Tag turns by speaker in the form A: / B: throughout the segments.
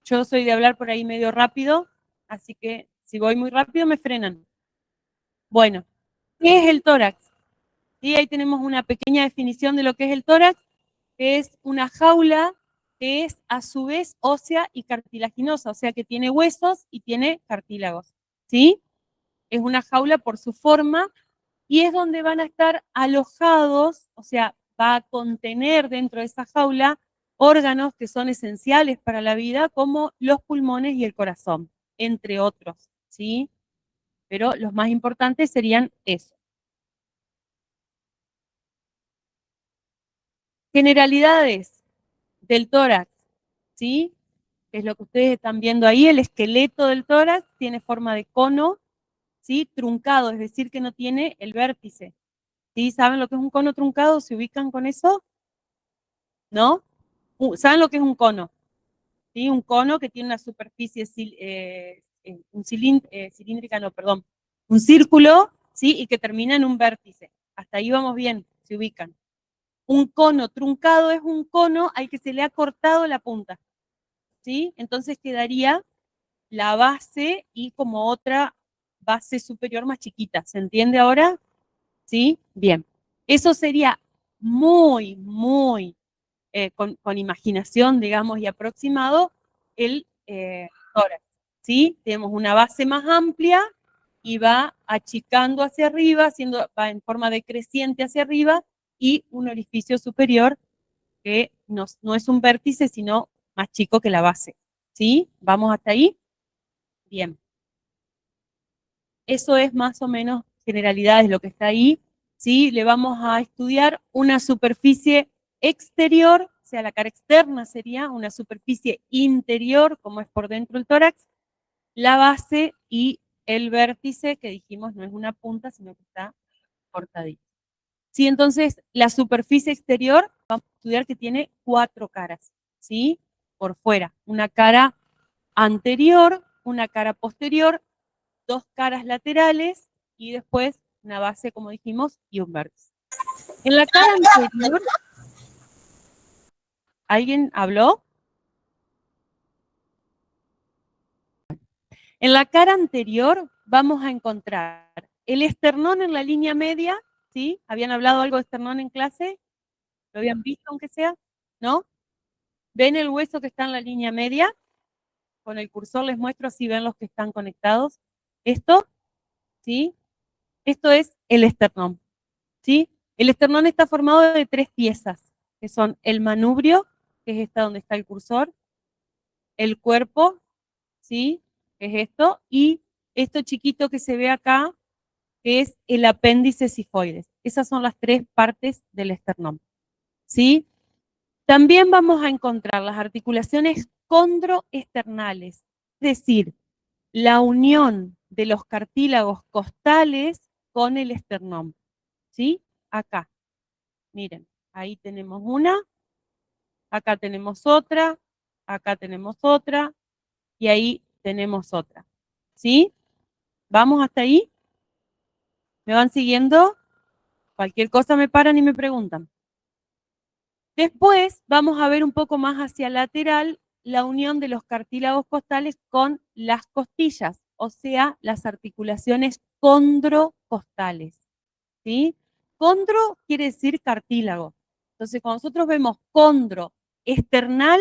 A: Yo soy de hablar por ahí medio rápido, así que si voy muy rápido me frenan. Bueno, ¿qué es el tórax? Sí, ahí tenemos una pequeña definición de lo que es el tórax, que es una jaula que es a su vez ósea y cartilaginosa, o sea que tiene huesos y tiene cartílagos. ¿Sí? Es una jaula por su forma y es donde van a estar alojados, o sea, va a contener dentro de esa jaula órganos que son esenciales para la vida, como los pulmones y el corazón, entre otros, ¿sí? Pero los más importantes serían eso. Generalidades del tórax, ¿sí? Es lo que ustedes están viendo ahí, el esqueleto del tórax tiene forma de cono, ¿sí? Truncado, es decir, que no tiene el vértice. ¿Sí? ¿Saben lo que es un cono truncado? ¿Se ubican con eso? ¿No? ¿Saben lo que es un cono? ¿Sí? Un cono que tiene una superficie cilíndrica, no, perdón, un círculo, ¿sí? Y que termina en un vértice. Hasta ahí vamos bien, se ubican. Un cono truncado es un cono al que se le ha cortado la punta, ¿sí? Entonces quedaría la base y como otra base superior más chiquita. ¿Se entiende ahora? ¿Sí? Bien. Eso sería muy con imaginación, digamos, y aproximado, el tórax. ¿Sí? Tenemos una base más amplia y va achicando hacia arriba, va en forma decreciente hacia arriba, y un orificio superior que no es un vértice, sino más chico que la base. ¿Sí? ¿Vamos hasta ahí? Bien. Eso es más o menos generalidades lo que está ahí. ¿Sí? Le vamos a estudiar una superficie exterior, o sea, la cara externa sería una superficie interior, como es por dentro el tórax, la base y el vértice, que dijimos no es una punta, sino que está cortadito. Sí, entonces la superficie exterior vamos a estudiar que tiene 4 caras, ¿sí? Por fuera, una cara anterior, una cara posterior, 2 caras laterales y después una base, como dijimos, y un vértice. En la cara anterior, ¿alguien habló? En la cara anterior vamos a encontrar el esternón en la línea media, ¿sí? ¿Habían hablado algo de esternón en clase? ¿Lo habían visto aunque sea? ¿No? ¿Ven el hueso que está en la línea media? Con el cursor les muestro si ven los que están conectados. Esto, ¿sí? Esto es el esternón, ¿sí? El esternón está formado de 3 piezas, que son el manubrio, que es esta donde está el cursor, el cuerpo, ¿sí? Que es esto, y esto chiquito que se ve acá, que es el apéndice sifoides. Esas son las 3 partes del esternón, ¿sí? También vamos a encontrar las articulaciones condroesternales, es decir, la unión de los cartílagos costales con el esternón, ¿sí? Acá, miren, ahí tenemos una, acá tenemos otra, y ahí tenemos otra, ¿sí? ¿Vamos hasta ahí? ¿Me van siguiendo? Cualquier cosa me paran y me preguntan. Después vamos a ver un poco más hacia lateral la unión de los cartílagos costales con las costillas, o sea, las articulaciones condrocostales, ¿sí? Condro quiere decir cartílago. Entonces, cuando nosotros vemos condro esternal,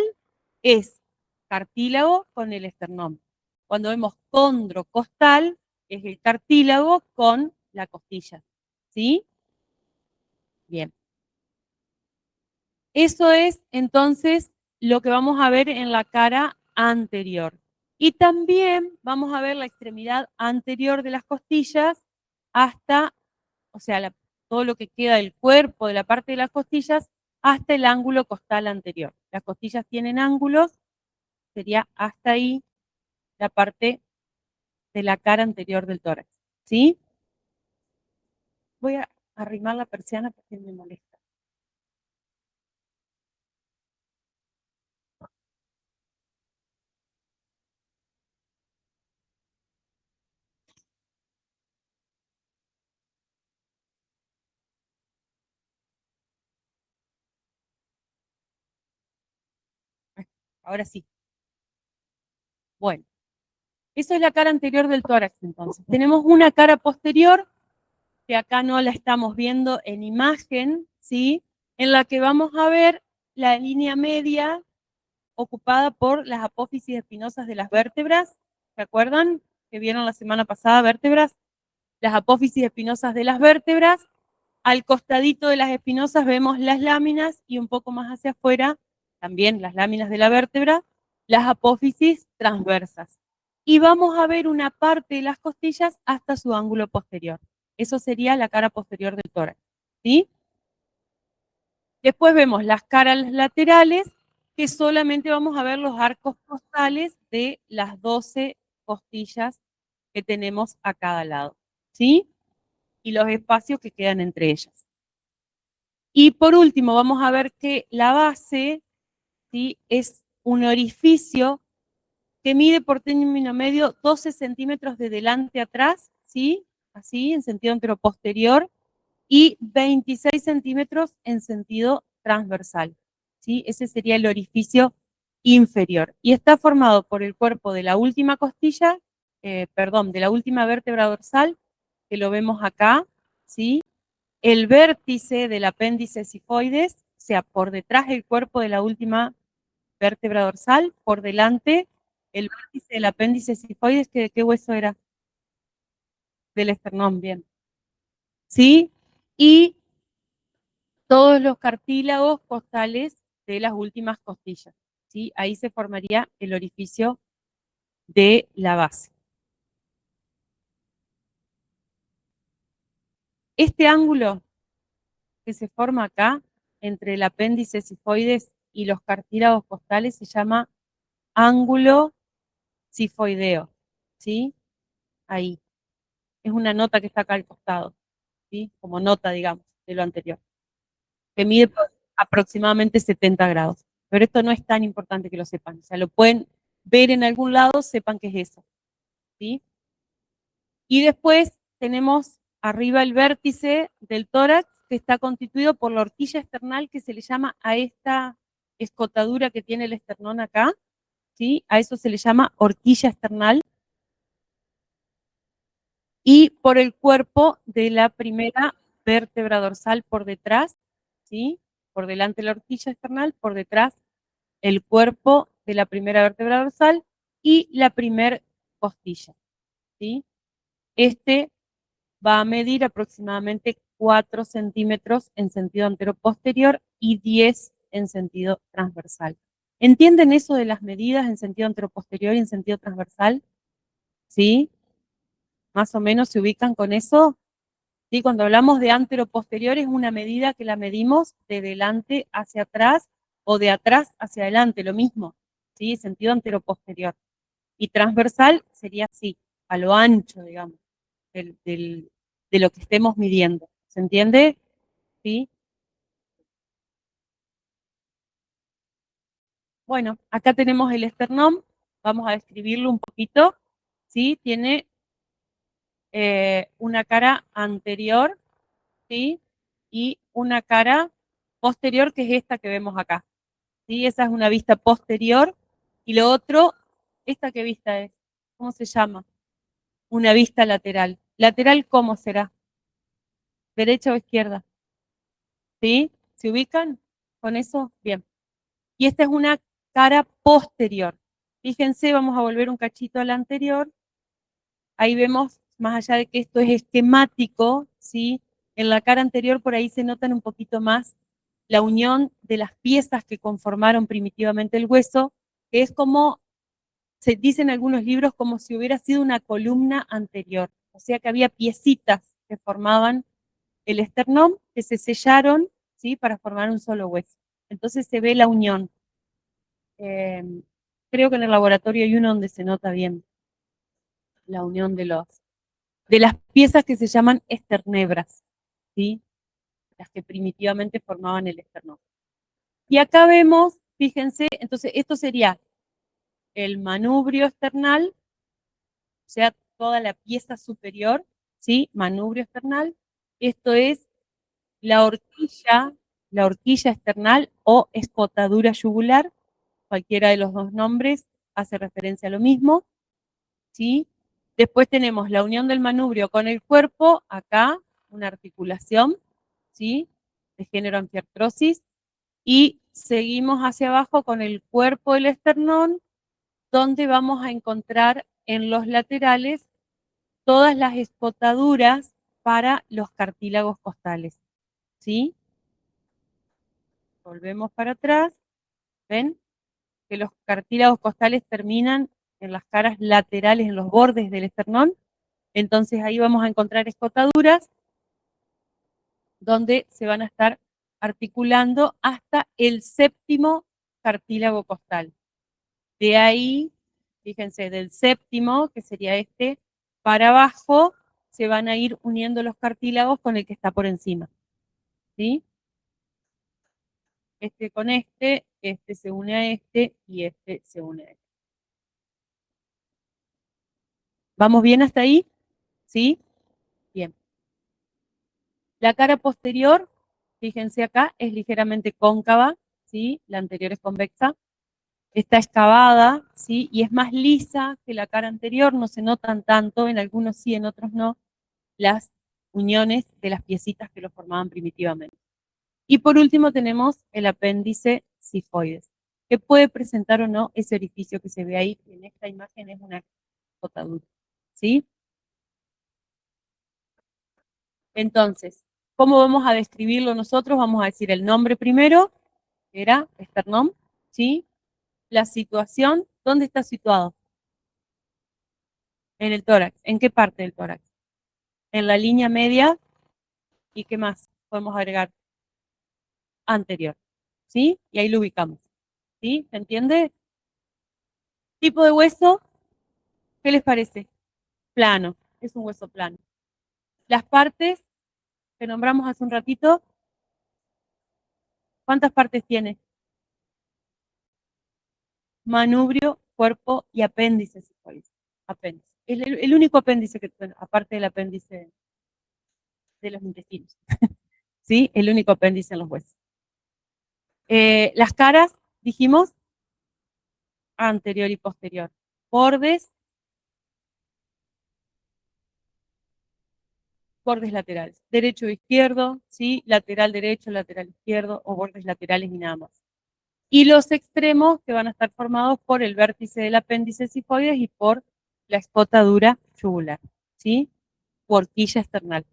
A: es cartílago con el esternón. Cuando vemos condro costal, es el cartílago con la costilla, ¿sí? Bien. Eso es entonces lo que vamos a ver en la cara anterior. Y también vamos a ver la extremidad anterior de las costillas hasta, o sea, todo lo que queda del cuerpo, de la parte de las costillas, hasta el ángulo costal anterior. Las costillas tienen ángulos, sería hasta ahí la parte de la cara anterior del tórax. ¿Sí? Voy a arrimar la persiana porque me molesta. Ahora sí. Bueno, eso es la cara anterior del tórax entonces. Tenemos una cara posterior, que acá no la estamos viendo en imagen, ¿sí? En la que vamos a ver la línea media ocupada por las apófisis espinosas de las vértebras. ¿Se acuerdan? Que vieron la semana pasada vértebras. Las apófisis espinosas de las vértebras. Al costadito de las espinosas vemos las láminas y un poco más hacia afuera, también las láminas de la vértebra, las apófisis transversas. Y vamos a ver una parte de las costillas hasta su ángulo posterior. Eso sería la cara posterior del tórax, ¿sí? Después vemos las caras laterales, que solamente vamos a ver los arcos costales de las 12 costillas que tenemos a cada lado, ¿sí? Y los espacios que quedan entre ellas. Y por último, vamos a ver que la base, ¿sí?, es un orificio que mide por término medio 12 centímetros de delante a atrás, ¿sí? Así, en sentido anteroposterior, y 26 centímetros en sentido transversal, ¿sí? Ese sería el orificio inferior. Y está formado por el cuerpo de la última costilla, de la última vértebra dorsal, que lo vemos acá, ¿sí? El vértice del apéndice sifoides, o sea, por detrás del cuerpo de la última vértebra dorsal, por delante, el vértice del apéndice sifoides, ¿de qué hueso era? Del esternón, bien. ¿Sí? Y todos los cartílagos costales de las últimas costillas, ¿sí? Ahí se formaría el orificio de la base. Este ángulo que se forma acá, entre el apéndice sifoides y los cartílagos costales, se llama ángulo sifoideo, ¿sí? Ahí. Es una nota que está acá al costado, ¿sí? Como nota, digamos, de lo anterior. Que mide aproximadamente 70 grados. Pero esto no es tan importante que lo sepan. O sea, lo pueden ver en algún lado, sepan que es eso, ¿sí? Y después tenemos arriba el vértice del tórax, que está constituido por la horquilla esternal, que se le llama a esta escotadura que tiene el esternón acá, ¿sí? A eso se le llama horquilla esternal. Y por el cuerpo de la primera vértebra dorsal por detrás, ¿sí? Por delante la horquilla esternal, por detrás el cuerpo de la primera vértebra dorsal y la primer costilla, ¿sí? Este va a medir aproximadamente 4 centímetros en sentido anteroposterior y 10 en sentido transversal. ¿Entienden eso de las medidas en sentido anteroposterior y en sentido transversal? ¿Sí? ¿Más o menos se ubican con eso? ¿Sí? Cuando hablamos de anteroposterior es una medida que la medimos de delante hacia atrás o de atrás hacia adelante, lo mismo, ¿sí? Sentido anteroposterior. Y transversal sería así, a lo ancho, digamos, de lo que estemos midiendo. ¿Se entiende? ¿Sí? Bueno, acá tenemos el esternón, vamos a describirlo un poquito, ¿sí? Tiene una cara anterior, ¿sí? Y una cara posterior, que es esta que vemos acá, ¿sí? Esa es una vista posterior, y lo otro, ¿esta qué vista es? ¿Cómo se llama? Una vista lateral. ¿Lateral cómo será? ¿Derecha o izquierda? ¿Sí? ¿Se ubican con eso? Bien. Y esta es una cara posterior. Fíjense, vamos a volver un cachito a la anterior. Ahí vemos, más allá de que esto es esquemático, ¿sí? En la cara anterior por ahí se notan un poquito más la unión de las piezas que conformaron primitivamente el hueso, que es como, se dice en algunos libros, como si hubiera sido una columna anterior. O sea que había piecitas que formaban el esternón, que se sellaron, ¿sí? Para formar un solo hueso. Entonces se ve la unión. Eh, Creo que en el laboratorio hay uno donde se nota bien la unión de las piezas que se llaman esternebras, ¿sí? Las que primitivamente formaban el esternón. Y acá vemos, fíjense, entonces esto sería el manubrio esternal, o sea, toda la pieza superior, ¿sí? Manubrio esternal. Esto es la horquilla esternal o escotadura yugular, cualquiera de los dos nombres, hace referencia a lo mismo, ¿sí? Después tenemos la unión del manubrio con el cuerpo, acá una articulación, ¿sí? De género anfiartrosis, y seguimos hacia abajo con el cuerpo del esternón, donde vamos a encontrar en los laterales todas las escotaduras para los cartílagos costales, ¿sí? Volvemos para atrás, ¿ven? Que los cartílagos costales terminan en las caras laterales, en los bordes del esternón, entonces ahí vamos a encontrar escotaduras donde se van a estar articulando hasta el séptimo cartílago costal. De ahí, fíjense, del séptimo, que sería este, para abajo, se van a ir uniendo los cartílagos con el que está por encima, ¿sí? Este con este se une a este y este se une a este. ¿Vamos bien hasta ahí? ¿Sí? Bien. La cara posterior, fíjense acá, es ligeramente cóncava, ¿sí? La anterior es convexa. Está excavada, ¿sí? Y es más lisa que la cara anterior, no se notan tanto, en algunos sí, en otros no, las uniones de las piecitas que lo formaban primitivamente. Y por último tenemos el apéndice sifoides, que puede presentar o no ese orificio que se ve ahí, que en esta imagen es una cotadura, ¿sí? Entonces, ¿cómo vamos a describirlo nosotros? Vamos a decir el nombre primero, que era esternón, ¿sí? La situación, ¿dónde está situado? En el tórax. ¿En qué parte del tórax? En la línea media. ¿Y qué más podemos agregar? Anterior, ¿sí? Y ahí lo ubicamos, ¿sí? ¿Se entiende? Tipo de hueso, ¿qué les parece? Plano, es un hueso plano. Las partes que nombramos hace un ratito, ¿cuántas partes tiene? Manubrio, cuerpo y apéndice. Apéndice. Es el único apéndice que tiene, aparte del apéndice de los intestinos, ¿sí? El único apéndice en los huesos. Las caras, dijimos, anterior y posterior. Bordes, bordes laterales. Derecho e izquierdo, ¿sí? Lateral derecho, lateral izquierdo, o bordes laterales y nada más. Y los extremos que van a estar formados por el vértice del apéndice sifoides y por la escotadura yugular, ¿sí? U horquilla esternal.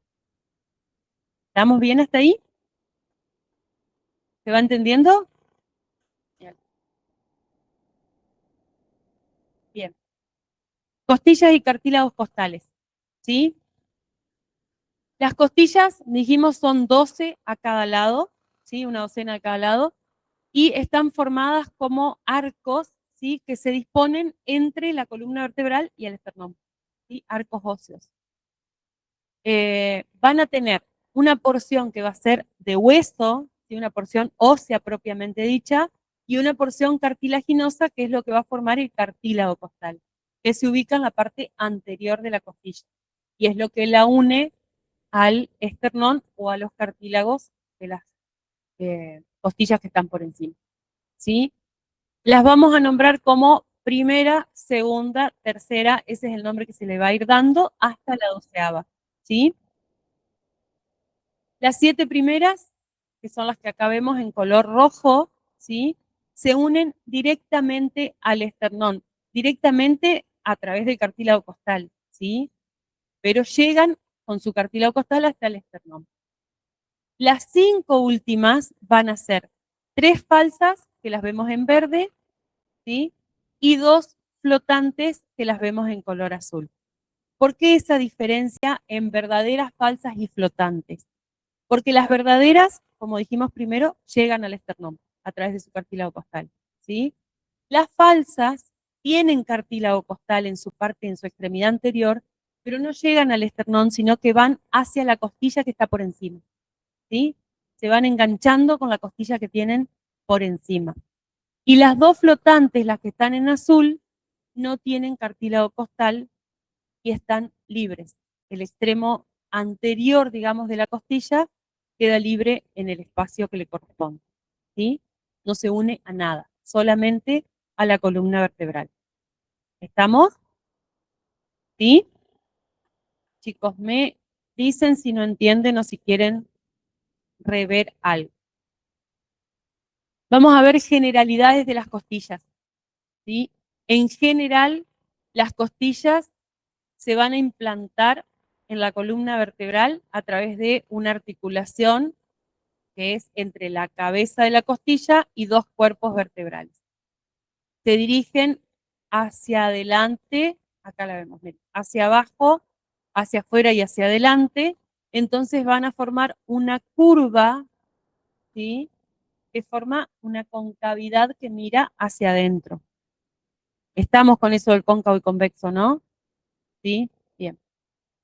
A: ¿Estamos bien hasta ahí? ¿Se va entendiendo? Bien. Bien. Costillas y cartílagos costales, ¿sí? Las costillas, dijimos, son 12 a cada lado, ¿sí? Una docena a cada lado, y están formadas como arcos, ¿sí? Que se disponen entre la columna vertebral y el esternón, ¿sí? Arcos óseos. Van a tener una porción que va a ser de hueso, ¿sí? Una porción ósea propiamente dicha, y una porción cartilaginosa, que es lo que va a formar el cartílago costal, que se ubica en la parte anterior de la costilla, y es lo que la une al esternón o a los cartílagos de las costillas que están por encima, ¿sí? Las vamos a nombrar como primera, segunda, tercera, ese es el nombre que se le va a ir dando hasta la 12ª, ¿sí? Las 7 primeras, que son las que acá vemos en color rojo, ¿sí? Se unen directamente al esternón, directamente a través del cartílago costal, ¿sí? Pero llegan con su cartílago costal hasta el esternón. Las 5 últimas van a ser 3 falsas, que las vemos en verde, ¿sí? Y 2 flotantes, que las vemos en color azul. ¿Por qué esa diferencia en verdaderas, falsas y flotantes? Porque las verdaderas, como dijimos primero, llegan al esternón a través de su cartílago costal, ¿sí? Las falsas tienen cartílago costal en su parte, en su extremidad anterior, pero no llegan al esternón, sino que van hacia la costilla que está por encima, ¿sí? Se van enganchando con la costilla que tienen por encima. Y las 2 flotantes, las que están en azul, no tienen cartílago costal y están libres. El extremo anterior, digamos, de la costilla queda libre en el espacio que le corresponde, ¿sí? No se une a nada, solamente a la columna vertebral. ¿Estamos? ¿Sí? Chicos, me dicen si no entienden o si quieren rever algo. Vamos a ver generalidades de las costillas, ¿sí? En general, las costillas se van a implantar en la columna vertebral a través de una articulación que es entre la cabeza de la costilla y dos cuerpos vertebrales. Se dirigen hacia adelante, acá la vemos, hacia abajo, hacia afuera y hacia adelante, entonces van a formar una curva, ¿sí? Que forma una concavidad que mira hacia adentro. Estamos con eso del cóncavo y convexo, ¿no? ¿Sí? Bien.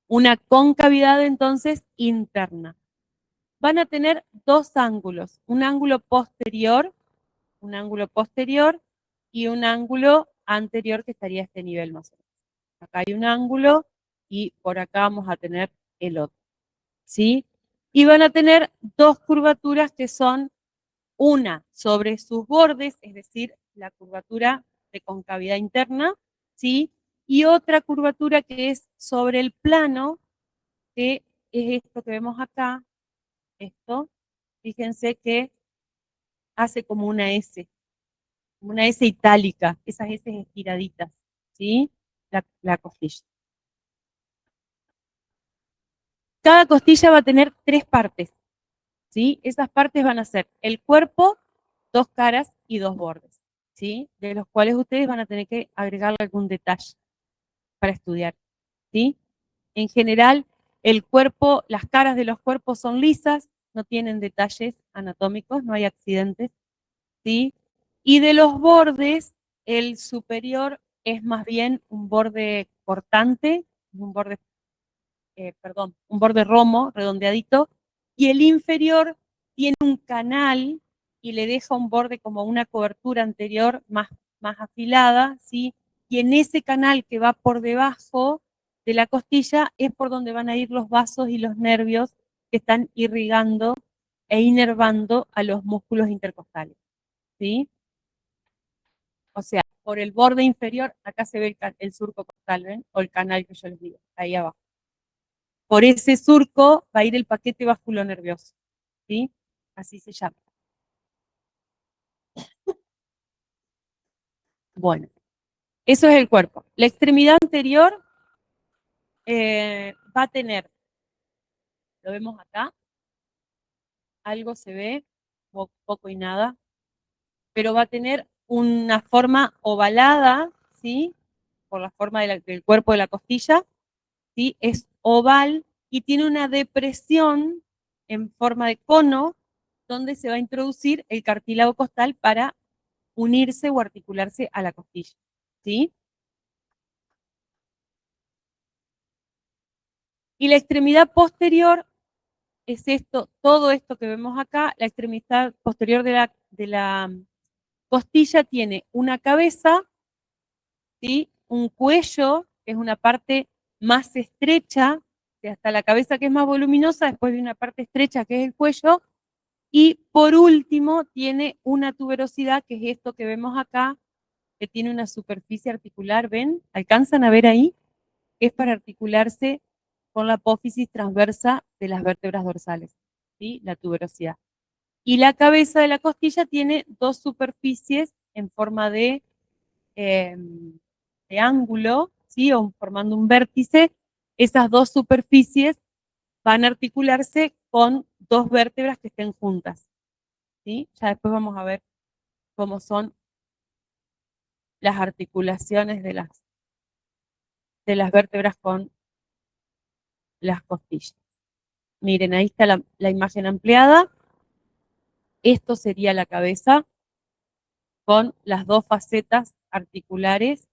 A: Una concavidad entonces interna. Van a tener dos ángulos, un ángulo posterior y un ángulo anterior que estaría a este nivel más o menos. Acá hay un ángulo y por acá vamos a tener el otro, ¿sí? Y van a tener dos curvaturas que son una sobre sus bordes, es decir, la curvatura de concavidad interna, ¿sí? Y otra curvatura que es sobre el plano, que es esto que vemos acá, esto, fíjense que hace como una S itálica, esas S estiraditas, ¿sí? La costilla. Cada costilla va a tener tres partes, ¿sí? Esas partes van a ser el cuerpo, dos caras y dos bordes, ¿sí? De los cuales ustedes van a tener que agregarle algún detalle para estudiar, ¿sí? En general, el cuerpo, las caras de los cuerpos son lisas, no tienen detalles anatómicos, no hay accidentes, ¿sí? Y de los bordes, el superior es más bien un borde cortante, un borde romo, redondeadito, y el inferior tiene un canal y le deja un borde como una cobertura anterior más afilada, ¿sí? Y en ese canal que va por debajo de la costilla es por donde van a ir los vasos y los nervios que están irrigando e inervando a los músculos intercostales, ¿sí? O sea, por el borde inferior, acá se ve el surco costal, ¿ven? O el canal que yo les digo, ahí abajo. Por ese surco va a ir el paquete vasculonervioso, ¿sí? Así se llama. Bueno, eso es el cuerpo. La extremidad anterior va a tener, lo vemos acá, algo se ve, poco y nada, pero va a tener una forma ovalada, ¿sí? Por la forma del cuerpo de la costilla, ¿sí? Es oval y tiene una depresión en forma de cono donde se va a introducir el cartílago costal para unirse o articularse a la costilla, ¿sí? Y la extremidad posterior es esto, todo esto que vemos acá, la extremidad posterior de la costilla tiene una cabeza, ¿sí? Un cuello, que es una parte más estrecha, que hasta la cabeza que es más voluminosa, después de una parte estrecha que es el cuello, y por último tiene una tuberosidad, que es esto que vemos acá, que tiene una superficie articular, ¿ven? ¿Alcanzan a ver ahí? Es para articularse con la apófisis transversa de las vértebras dorsales, ¿sí? La tuberosidad. Y la cabeza de la costilla tiene dos superficies en forma eh, de ángulo, ¿sí? O formando un vértice. Esas dos superficies van a articularse con dos vértebras que estén juntas, ¿sí? Ya después vamos a ver cómo son las articulaciones de las vértebras con las costillas. Miren, ahí está la imagen ampliada. Esto sería la cabeza con las dos facetas articulares.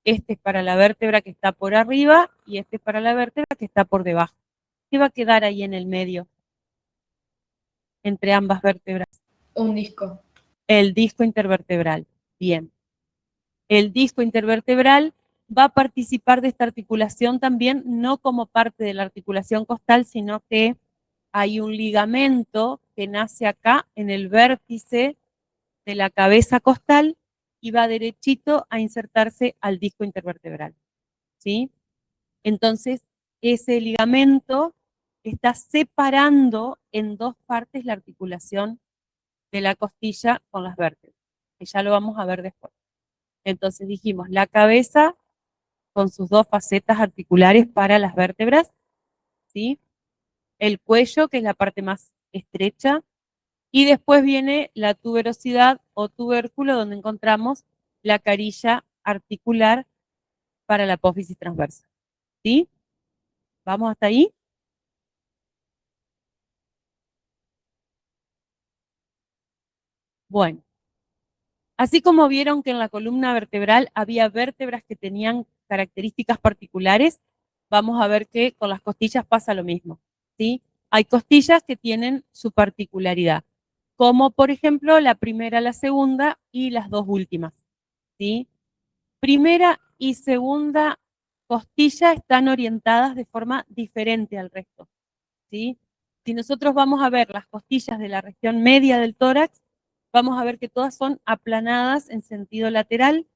A: Este es para la vértebra que está por arriba y este es para la vértebra que está por debajo. ¿Qué va a quedar ahí en el medio entre ambas vértebras?
B: Un disco.
A: El disco intervertebral. Bien. El disco intervertebral va a participar de esta articulación también, no como parte de la articulación costal, sino que hay un ligamento que nace acá en el vértice de la cabeza costal y va derechito a insertarse al disco intervertebral, ¿sí? Entonces, ese ligamento está separando en dos partes la articulación de la costilla con las vértebras, que ya lo vamos a ver después. Entonces dijimos, la cabeza con sus dos facetas articulares para las vértebras, ¿sí? El cuello, que es la parte más estrecha, y después viene la tuberosidad o tubérculo, donde encontramos la carilla articular para la apófisis transversa, ¿sí? ¿Vamos hasta ahí? Bueno, así como vieron que en la columna vertebral había vértebras que tenían características particulares, vamos a ver que con las costillas pasa lo mismo, ¿sí? Hay costillas que tienen su particularidad, como por ejemplo la primera, la segunda y las dos últimas, ¿sí? Primera y segunda costilla están orientadas de forma diferente al resto, ¿sí? Si nosotros vamos a ver las costillas de la región media del tórax, vamos a ver que todas son aplanadas en sentido lateral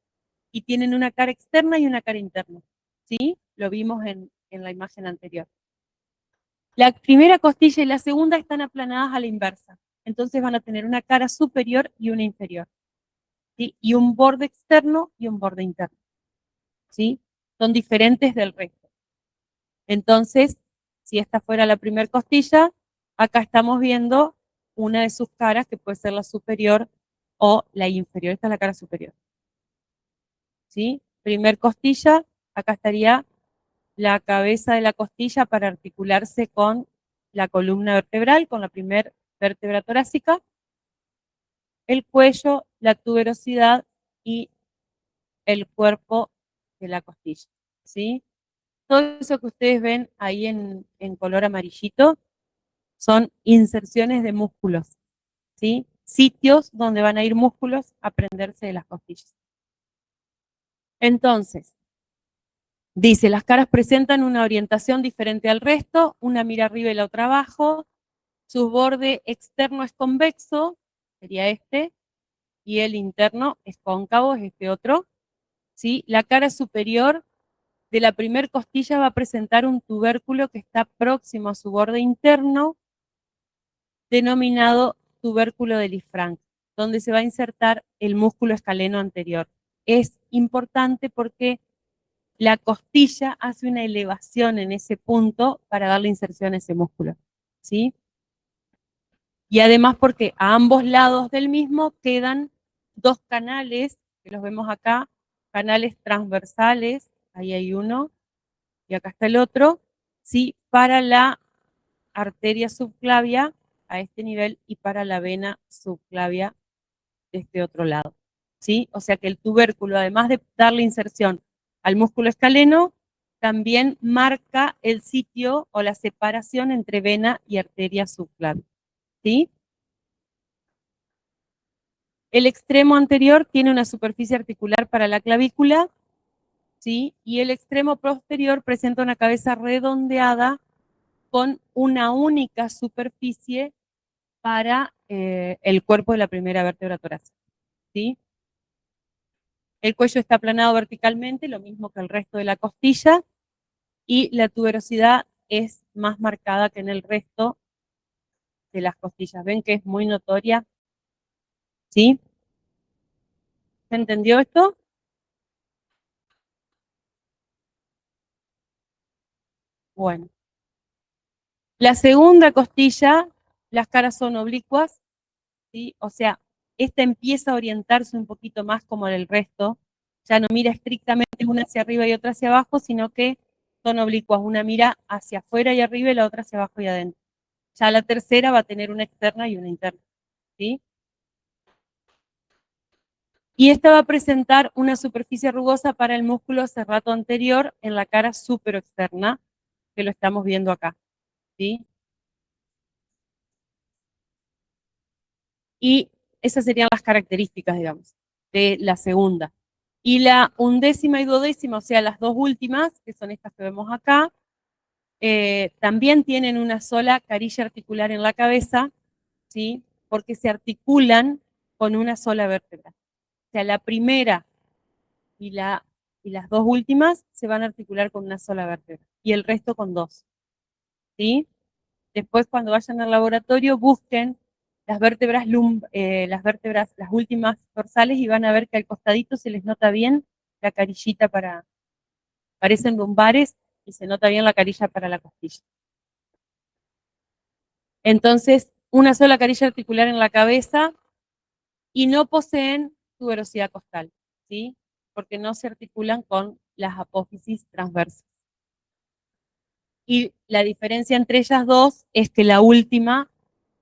A: y tienen una cara externa y una cara interna, ¿sí? Lo vimos en la imagen anterior. La primera costilla y la segunda están aplanadas a la inversa, entonces van a tener una cara superior y una inferior, ¿sí? Y un borde externo y un borde interno, ¿sí? Son diferentes del resto. Entonces, si esta fuera la primera costilla, acá estamos viendo una de sus caras, que puede ser la superior o la inferior. Esta es la cara superior, ¿sí? Primer costilla, acá estaría la cabeza de la costilla para articularse con la columna vertebral, con la primera vértebra torácica, el cuello, la tuberosidad y el cuerpo de la costilla, ¿sí? Todo eso que ustedes ven ahí en color amarillito son inserciones de músculos, ¿sí? Sitios donde van a ir músculos a prenderse de las costillas. Entonces, dice, las caras presentan una orientación diferente al resto, una mira arriba y la otra abajo, su borde externo es convexo, sería este, y el interno es cóncavo, es este otro, ¿sí? La cara superior de la primer costilla va a presentar un tubérculo que está próximo a su borde interno, denominado tubérculo de Lisfranc, donde se va a insertar el músculo escaleno anterior. Es importante porque la costilla hace una elevación en ese punto para darle inserción a ese músculo, ¿sí? Y además porque a ambos lados del mismo quedan dos canales, que los vemos acá, canales transversales, ahí hay uno, y acá está el otro, ¿sí? Para la arteria subclavia a este nivel y para la vena subclavia de este otro lado, ¿sí? O sea que el tubérculo, además de darle inserción al músculo escaleno, también marca el sitio o la separación entre vena y arteria subclavia, ¿sí? El extremo anterior tiene una superficie articular para la clavícula, ¿sí? Y el extremo posterior presenta una cabeza redondeada con una única superficie para el cuerpo de la primera vértebra torácica, ¿sí? El cuello está aplanado verticalmente, lo mismo que el resto de la costilla, y la tuberosidad es más marcada que en el resto de las costillas. ¿Ven que es muy notoria? ¿Sí? ¿Se entendió esto? Bueno. La segunda costilla, las caras son oblicuas, ¿sí? O sea, esta empieza a orientarse un poquito más como el resto, ya no mira estrictamente una hacia arriba y otra hacia abajo, sino que son oblicuas, una mira hacia afuera y arriba y la otra hacia abajo y adentro. Ya la tercera va a tener una externa y una interna, ¿sí? Y esta va a presentar una superficie rugosa para el músculo serrato anterior en la cara superoexterna, que lo estamos viendo acá, ¿sí? Y esas serían las características, digamos, de la segunda. Y la undécima y duodécima, o sea, las dos últimas, que son estas que vemos acá, también tienen una sola carilla articular en la cabeza, ¿sí? Porque se articulan con una sola vértebra, O sea, la primera y las dos últimas se van a articular con una sola vértebra y el resto con dos, ¿sí? Después, cuando vayan al laboratorio, busquen las vértebras, las últimas dorsales, y van a ver que al costadito se les nota bien la carillita parecen lumbares y se nota bien la carilla para la costilla. Entonces, una sola carilla articular en la cabeza y no poseen tuberosidad costal, ¿sí? Porque no se articulan con las apófisis transversas. Y la diferencia entre ellas dos es que la última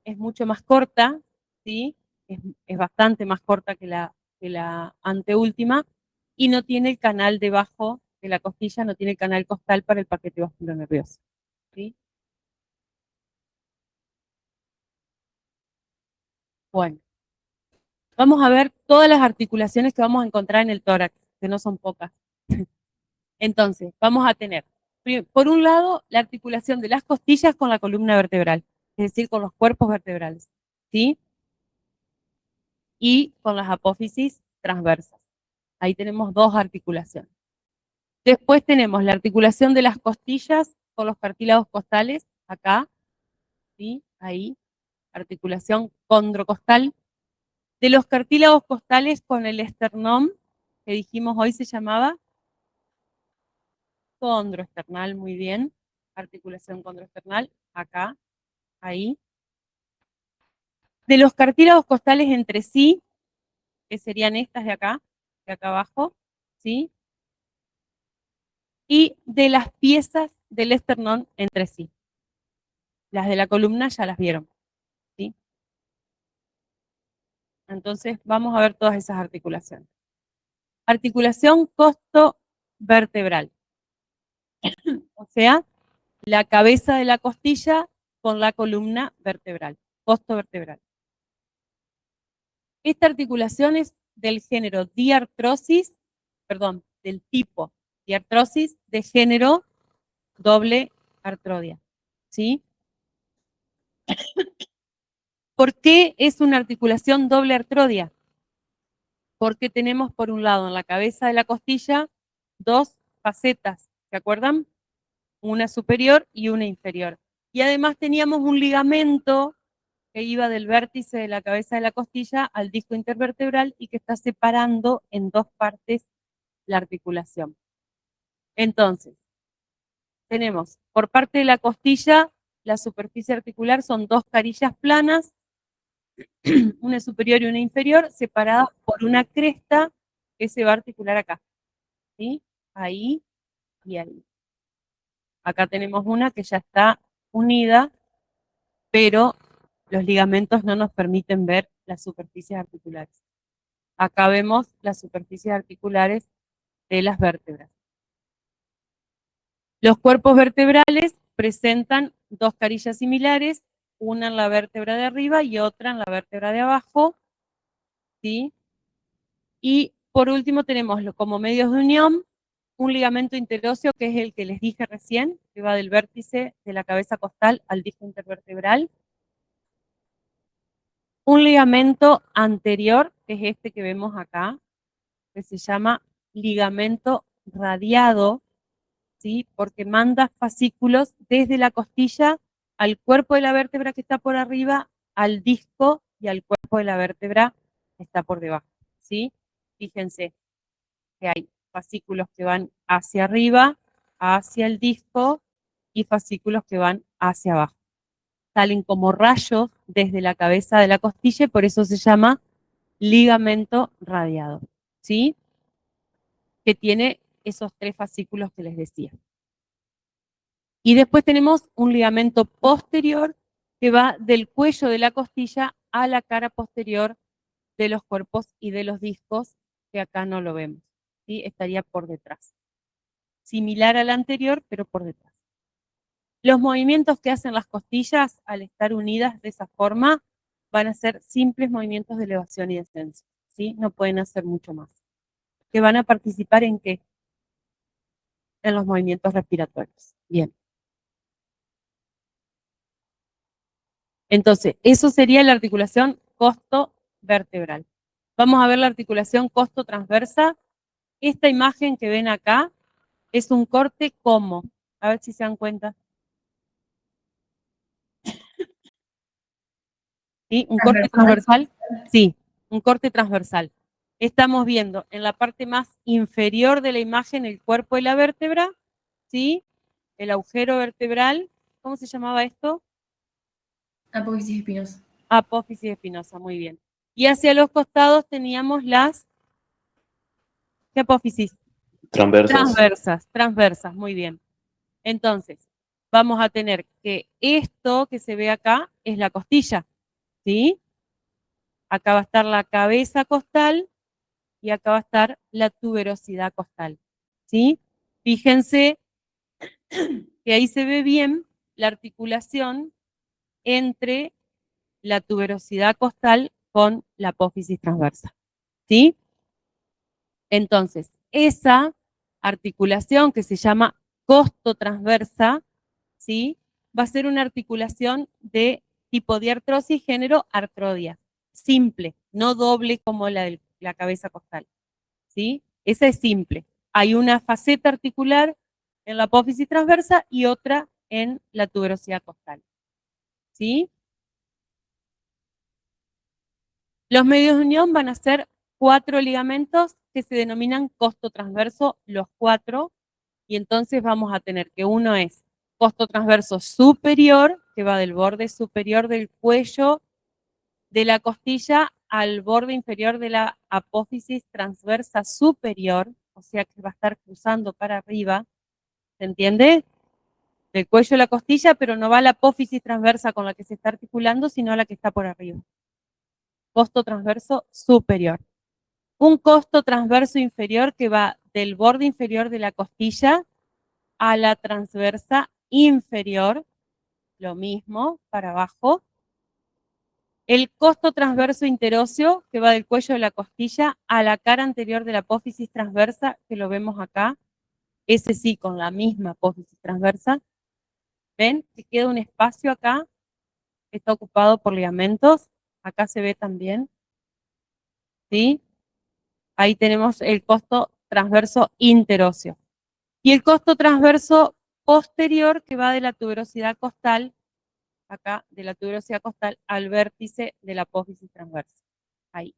A: es mucho más corta, ¿sí? Es bastante más corta que la anteúltima, y no tiene el canal debajo de la costilla, no tiene el canal costal para el paquete vasculonervioso, ¿sí? Bueno, vamos a ver todas las articulaciones que vamos a encontrar en el tórax, que no son pocas. Entonces, vamos a tener, por un lado, la articulación de las costillas con la columna vertebral, es decir, con los cuerpos vertebrales, ¿sí? Y con las apófisis transversas. Ahí tenemos dos articulaciones. Después tenemos la articulación de las costillas con los cartílagos costales, acá, ¿sí? Ahí, articulación condrocostal. De los cartílagos costales con el esternón, que dijimos hoy se llamaba condroesternal, muy bien. Articulación condroesternal, acá, ahí. De los cartílagos costales entre sí, que serían estas de acá abajo, ¿sí? Y de las piezas del esternón entre sí. Las de la columna ya las vieron, ¿sí? Entonces vamos a ver todas esas articulaciones. Articulación costo-vertebral, o sea, la cabeza de la costilla con la columna vertebral, costo vertebral. Esta articulación es del género diartrosis, perdón, del tipo diartrosis de género doble artrodia, ¿sí? ¿Por qué es una articulación doble artrodia? Porque tenemos por un lado en la cabeza de la costilla dos facetas, ¿se acuerdan? Una superior y una inferior. Y además teníamos un ligamento que iba del vértice de la cabeza de la costilla al disco intervertebral y que está separando en dos partes la articulación. Entonces, tenemos por parte de la costilla, la superficie articular son dos carillas planas, una superior y una inferior, separadas por una cresta que se va a articular acá, ¿sí? Ahí y ahí. Acá tenemos una que ya está unida, pero los ligamentos no nos permiten ver las superficies articulares. Acá vemos las superficies articulares de las vértebras. Los cuerpos vertebrales presentan dos carillas similares, una en la vértebra de arriba y otra en la vértebra de abajo, ¿sí? Y por último tenemos como medios de unión un ligamento interóseo, que es el que les dije recién, que va del vértice de la cabeza costal al disco intervertebral. Un ligamento anterior, que es este que vemos acá, que se llama ligamento radiado, ¿sí? Porque manda fascículos desde la costilla al cuerpo de la vértebra que está por arriba, al disco y al cuerpo de la vértebra que está por debajo, ¿sí? Fíjense que hay fascículos que van hacia arriba, hacia el disco, y fascículos que van hacia abajo. Salen como rayos desde la cabeza de la costilla y por eso se llama ligamento radiado, ¿sí? Que tiene esos tres fascículos que les decía. Y después tenemos un ligamento posterior que va del cuello de la costilla a la cara posterior de los cuerpos y de los discos, que acá no lo vemos, ¿sí? Estaría por detrás. Similar al anterior, pero por detrás. Los movimientos que hacen las costillas al estar unidas de esa forma van a ser simples movimientos de elevación y descenso, ¿sí? No pueden hacer mucho más. ¿Que van a participar en qué? En los movimientos respiratorios. Bien. Entonces, eso sería la articulación costo-vertebral. Vamos a ver la articulación costo-transversa. Esta imagen que ven acá es un corte como, a ver si se dan cuenta. ¿Sí? Un corte transversal. Sí, un corte transversal. Estamos viendo en la parte más inferior de la imagen el cuerpo y la vértebra, ¿sí? El agujero vertebral. ¿Cómo se llamaba esto?
B: Apófisis espinosa.
A: Apófisis espinosa, muy bien. Y hacia los costados teníamos las, ¿qué apófisis?
C: Transversas.
A: Transversas, muy bien. Entonces, vamos a tener que esto que se ve acá es la costilla, ¿sí? Acá va a estar la cabeza costal y acá va a estar la tuberosidad costal, ¿sí? Fíjense que ahí se ve bien la articulación entre la tuberosidad costal con la apófisis transversa, ¿sí? Entonces, esa articulación que se llama costo-transversa, ¿sí? Va a ser una articulación de tipo diartrosis género artrodia, simple, no doble como la de la cabeza costal, ¿sí? Esa es simple. Hay una faceta articular en la apófisis transversa y otra en la tuberosidad costal, ¿sí? Los medios de unión van a ser 4 ligamentos que se denominan costo transverso, los 4, y entonces vamos a tener que uno es costo transverso superior, que va del borde superior del cuello de la costilla al borde inferior de la apófisis transversa superior, o sea que va a estar cruzando para arriba, ¿se entiende? Del cuello a la costilla, pero no va a la apófisis transversa con la que se está articulando, sino a la que está por arriba. Costo transverso superior. Un costo transverso inferior que va del borde inferior de la costilla a la transversa inferior, lo mismo, para abajo. El costo transverso interóseo, que va del cuello de la costilla a la cara anterior de la apófisis transversa, que lo vemos acá, ese sí, con la misma apófisis transversa. ¿Ven? Que queda un espacio acá, que está ocupado por ligamentos. Acá se ve también, ¿sí? Ahí tenemos el costo transverso interóseo. Y el costo transverso posterior, que va de la tuberosidad costal, acá, de la tuberosidad costal al vértice de la apófisis transversa. Ahí,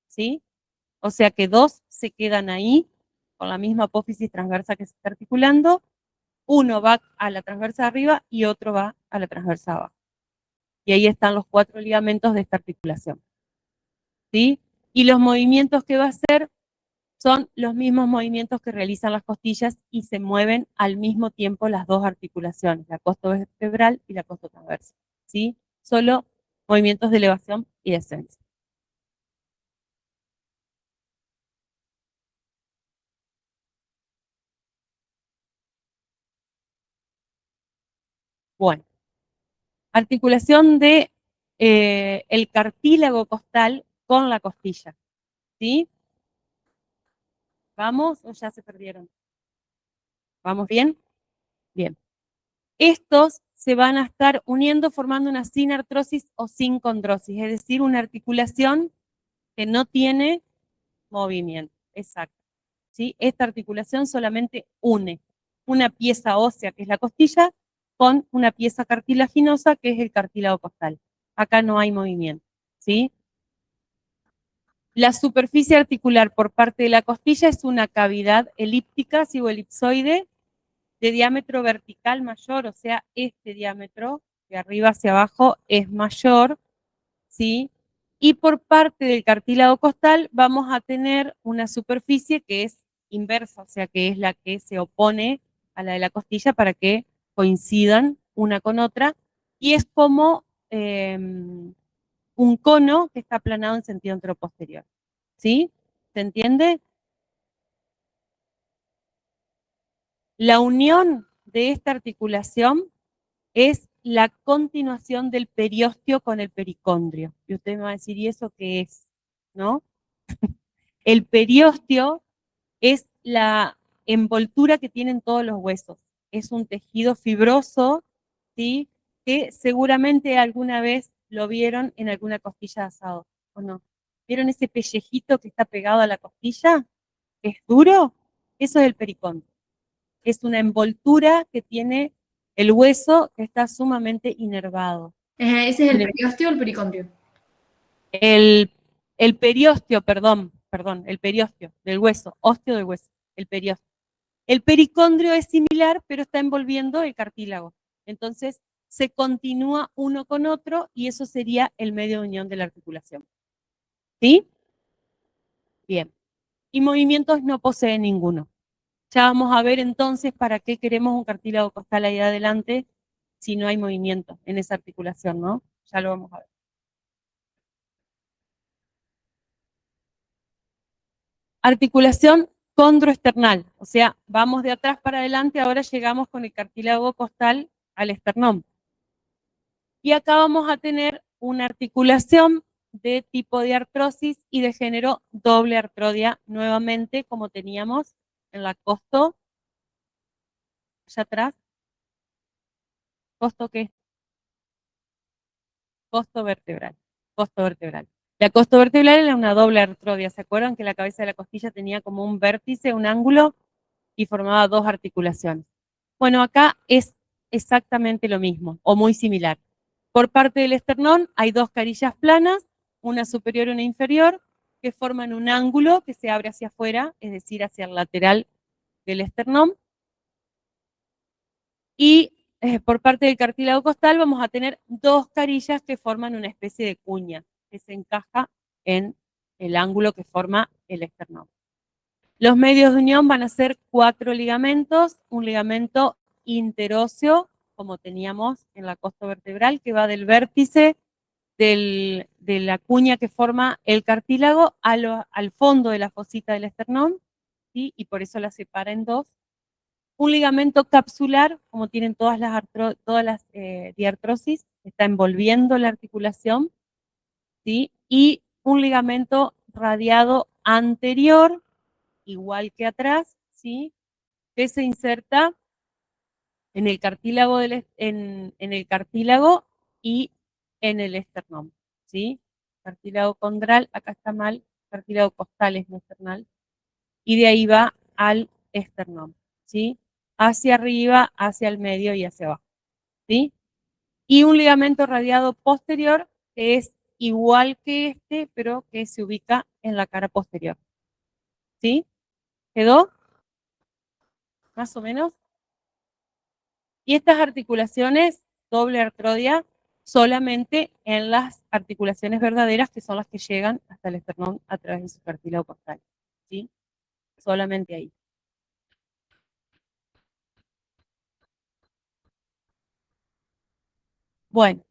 A: ¿sí? O sea que 2 se quedan ahí, con la misma apófisis transversa que se está articulando. Uno va a la transversa de arriba y otro va a la transversa de abajo. Y ahí están los 4 ligamentos de esta articulación, ¿sí? Y los movimientos que va a hacer son los mismos movimientos que realizan las costillas y se mueven al mismo tiempo las dos articulaciones, la costo vertebral y la costo transversa, ¿sí? Solo movimientos de elevación y descenso. Bueno, articulación de el cartílago costal con la costilla, ¿sí? ¿Vamos o ya se perdieron? ¿Vamos bien? Bien. Estos se van a estar uniendo formando una sinartrosis o sincondrosis, es decir, una articulación que no tiene movimiento. Exacto. ¿Sí? Esta articulación solamente une una pieza ósea, que es la costilla, con una pieza cartilaginosa, que es el cartílago costal. Acá no hay movimiento. ¿Sí? La superficie articular por parte de la costilla es una cavidad elíptica, o elipsoide, de diámetro vertical mayor, o sea, este diámetro de arriba hacia abajo es mayor, ¿sí? Y por parte del cartílago costal vamos a tener una superficie que es inversa, o sea, que es la que se opone a la de la costilla para que coincidan una con otra, y es como un cono que está aplanado en sentido anteroposterior. ¿Sí? ¿Se entiende? La unión de esta articulación es la continuación del periósteo con el pericondrio. Y usted me va a decir, ¿y eso qué es? ¿No? El periósteo es la envoltura que tienen todos los huesos. Es un tejido fibroso, ¿sí? Que seguramente alguna vez lo vieron en alguna costilla de asado, ¿o no? ¿Vieron ese pellejito que está pegado a la costilla? ¿Es duro? Eso es el pericondrio. Es una envoltura que tiene el hueso que está sumamente inervado.
B: ¿Ese es el periósteo o el pericondrio?
A: El periósteo, perdón, el periósteo del hueso, ósteo del hueso, el periósteo. El pericondrio es similar, pero está envolviendo el cartílago. Entonces, se continúa uno con otro y eso sería el medio de unión de la articulación. ¿Sí? Bien. Y movimientos no posee ninguno. Ya vamos a ver entonces para qué queremos un cartílago costal ahí adelante si no hay movimiento en esa articulación, ¿no? Ya lo vamos a ver. Articulación condroesternal, o sea, vamos de atrás para adelante, ahora llegamos con el cartílago costal al esternón. Y acá vamos a tener una articulación de tipo de artrosis y de género doble artrodia, nuevamente como teníamos en la costo, allá atrás. ¿Costo qué? Costo vertebral. Costo vertebral. La costo vertebral era una doble artrodia. ¿Se acuerdan que la cabeza de la costilla tenía como un vértice, un ángulo, y formaba dos articulaciones? Bueno, acá es exactamente lo mismo, o muy similar. Por parte del esternón hay dos carillas planas, una superior y una inferior, que forman un ángulo que se abre hacia afuera, es decir, hacia el lateral del esternón. Y por parte del cartílago costal vamos a tener dos carillas que forman una especie de cuña, que se encaja en el ángulo que forma el esternón. Los medios de unión van a ser 4 ligamentos, un ligamento interóseo, como teníamos en la costo vertebral, que va del vértice de la cuña que forma el cartílago al fondo de la fosita del esternón, ¿sí? Y por eso la separa en dos. Un ligamento capsular, como tienen todas las diartrosis, está envolviendo la articulación, ¿sí? Y un ligamento radiado anterior, igual que atrás, ¿sí? Que se inserta en el cartílago, en el cartílago y en el esternón, ¿sí? Cartílago condral, acá está mal, cartílago costal es no esternal, y de ahí va al esternón, ¿sí? Hacia arriba, hacia el medio y hacia abajo, ¿sí? Y un ligamento radiado posterior que es igual que este, pero que se ubica en la cara posterior, ¿sí? ¿Quedó? ¿Más o menos? Y estas articulaciones, doble artrodia, solamente en las articulaciones verdaderas, que son las que llegan hasta el esternón a través de su cartílago costal, ¿sí? Solamente ahí. Bueno,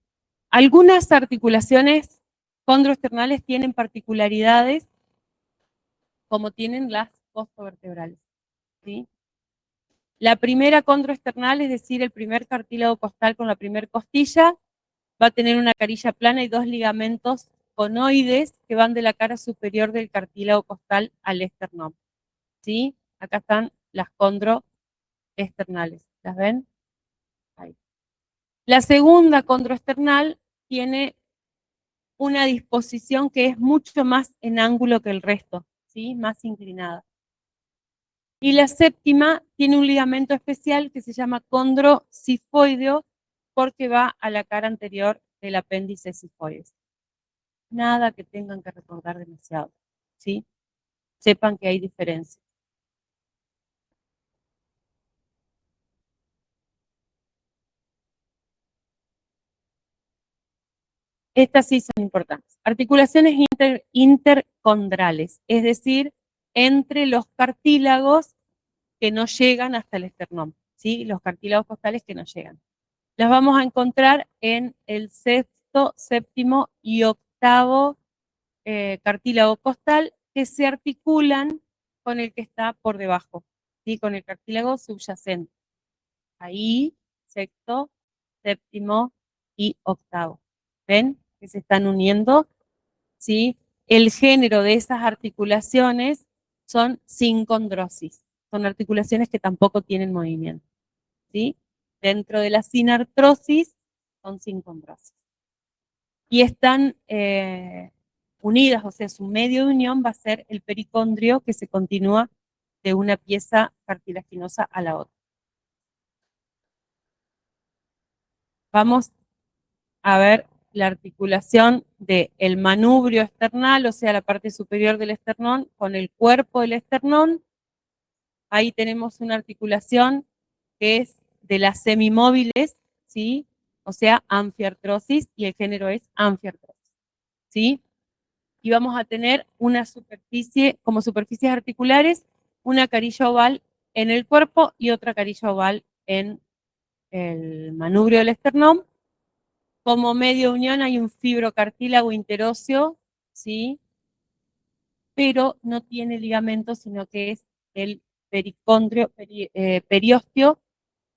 A: algunas articulaciones condroesternales tienen particularidades como tienen las costovertebrales, ¿sí? La primera condroesternal, es decir, el primer cartílago costal con la primer costilla, va a tener una carilla plana y dos ligamentos conoides que van de la cara superior del cartílago costal al esternón, ¿sí? Acá están las condroesternales, ¿las ven? Ahí. La segunda condroesternal tiene una disposición que es mucho más en ángulo que el resto, ¿sí? Más inclinada. Y la séptima tiene un ligamento especial que se llama condrocifoideo porque va a la cara anterior del apéndice cifoides. Nada que tengan que recordar demasiado, ¿sí? Sepan que hay diferencia. Estas sí son importantes. Articulaciones intercondrales, es decir, entre los cartílagos que no llegan hasta el esternón, ¿sí? Los cartílagos costales que no llegan. Las vamos a encontrar en el sexto, séptimo y octavo cartílago costal que se articulan con el que está por debajo, ¿sí? Con el cartílago subyacente. Ahí, sexto, séptimo y octavo. ¿Ven? Que se están uniendo, ¿sí? El género de esas articulaciones son sincondrosis. Son articulaciones que tampoco tienen movimiento, ¿sí? Dentro de la sinartrosis son sincondrosis. Y están unidas, o sea, su medio de unión va a ser el pericondrio que se continúa de una pieza cartilaginosa a la otra. Vamos a ver la articulación del manubrio esternal, o sea, la parte superior del esternón, con el cuerpo del esternón. Ahí tenemos una articulación que es de las semimóviles, ¿sí? O sea, anfiartrosis, y el género es anfiartrosis, ¿sí? Y vamos a tener una superficie, como superficies articulares, una carilla oval en el cuerpo y otra carilla oval en el manubrio del esternón. Como medio unión hay un fibrocartílago interóseo, ¿sí? Pero no tiene ligamento, sino que es el pericondrio, periósteo,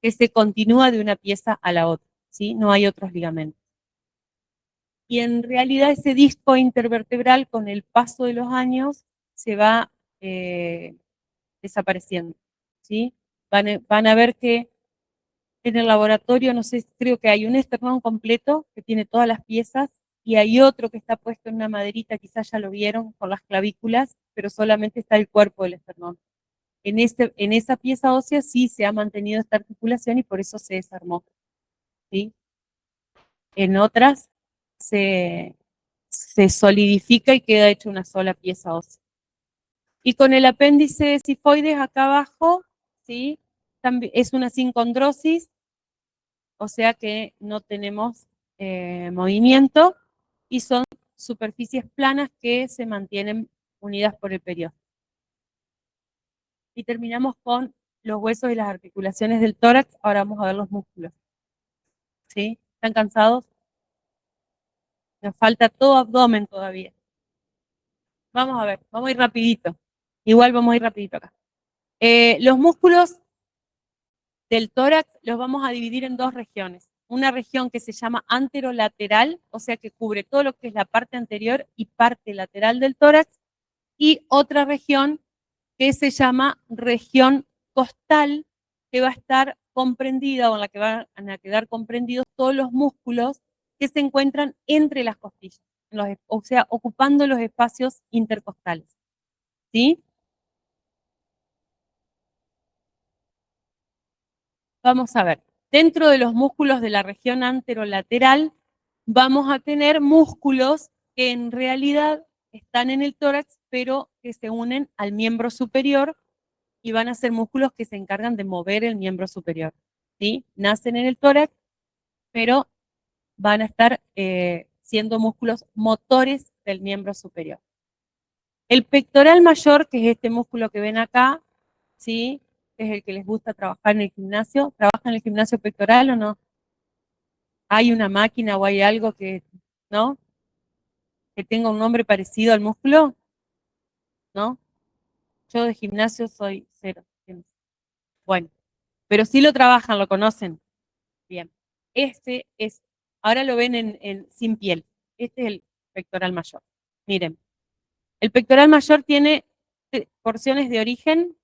A: que se continúa de una pieza a la otra, ¿sí? No hay otros ligamentos. Y en realidad ese disco intervertebral, con el paso de los años, se va desapareciendo, ¿sí? Van a ver que en el laboratorio, no sé, creo que hay un esternón completo que tiene todas las piezas, y hay otro que está puesto en una maderita, quizás ya lo vieron, con las clavículas, pero solamente está el cuerpo del esternón. En esa pieza ósea sí se ha mantenido esta articulación y por eso se desarmó, ¿sí? En otras se solidifica y queda hecha una sola pieza ósea. Y con el apéndice sifoides acá abajo, ¿sí? También es una sincondrosis, o sea que no tenemos movimiento, y son superficies planas que se mantienen unidas por el periósteo. Y terminamos con los huesos y las articulaciones del tórax. Ahora vamos a ver los músculos. ¿Sí? ¿Están cansados? Nos falta todo abdomen todavía. Vamos a ver, vamos a ir rapidito. Igual vamos a ir rapidito acá. Los músculos del tórax los vamos a dividir en dos regiones. Una región que se llama anterolateral, o sea que cubre todo lo que es la parte anterior y parte lateral del tórax, y otra región que se llama región costal, que va a estar comprendida, o en la que van a quedar comprendidos todos los músculos que se encuentran entre las costillas, o sea, ocupando los espacios intercostales. ¿Sí? Vamos a ver, dentro de los músculos de la región anterolateral vamos a tener músculos que en realidad están en el tórax, pero que se unen al miembro superior, y van a ser músculos que se encargan de mover el miembro superior, ¿sí? Nacen en el tórax, pero van a estar siendo músculos motores del miembro superior. El pectoral mayor, que es este músculo que ven acá, ¿sí? Es el que les gusta trabajar en el gimnasio. ¿Trabaja en el gimnasio pectoral o no? ¿Hay una máquina o hay algo que, no? Que tenga un nombre parecido al músculo? ¿No? Yo de gimnasio soy cero. Bueno, pero sí lo trabajan, lo conocen. Bien. Este es, ahora lo ven sin piel. Este es el pectoral mayor. Miren, el pectoral mayor tiene porciones de origen,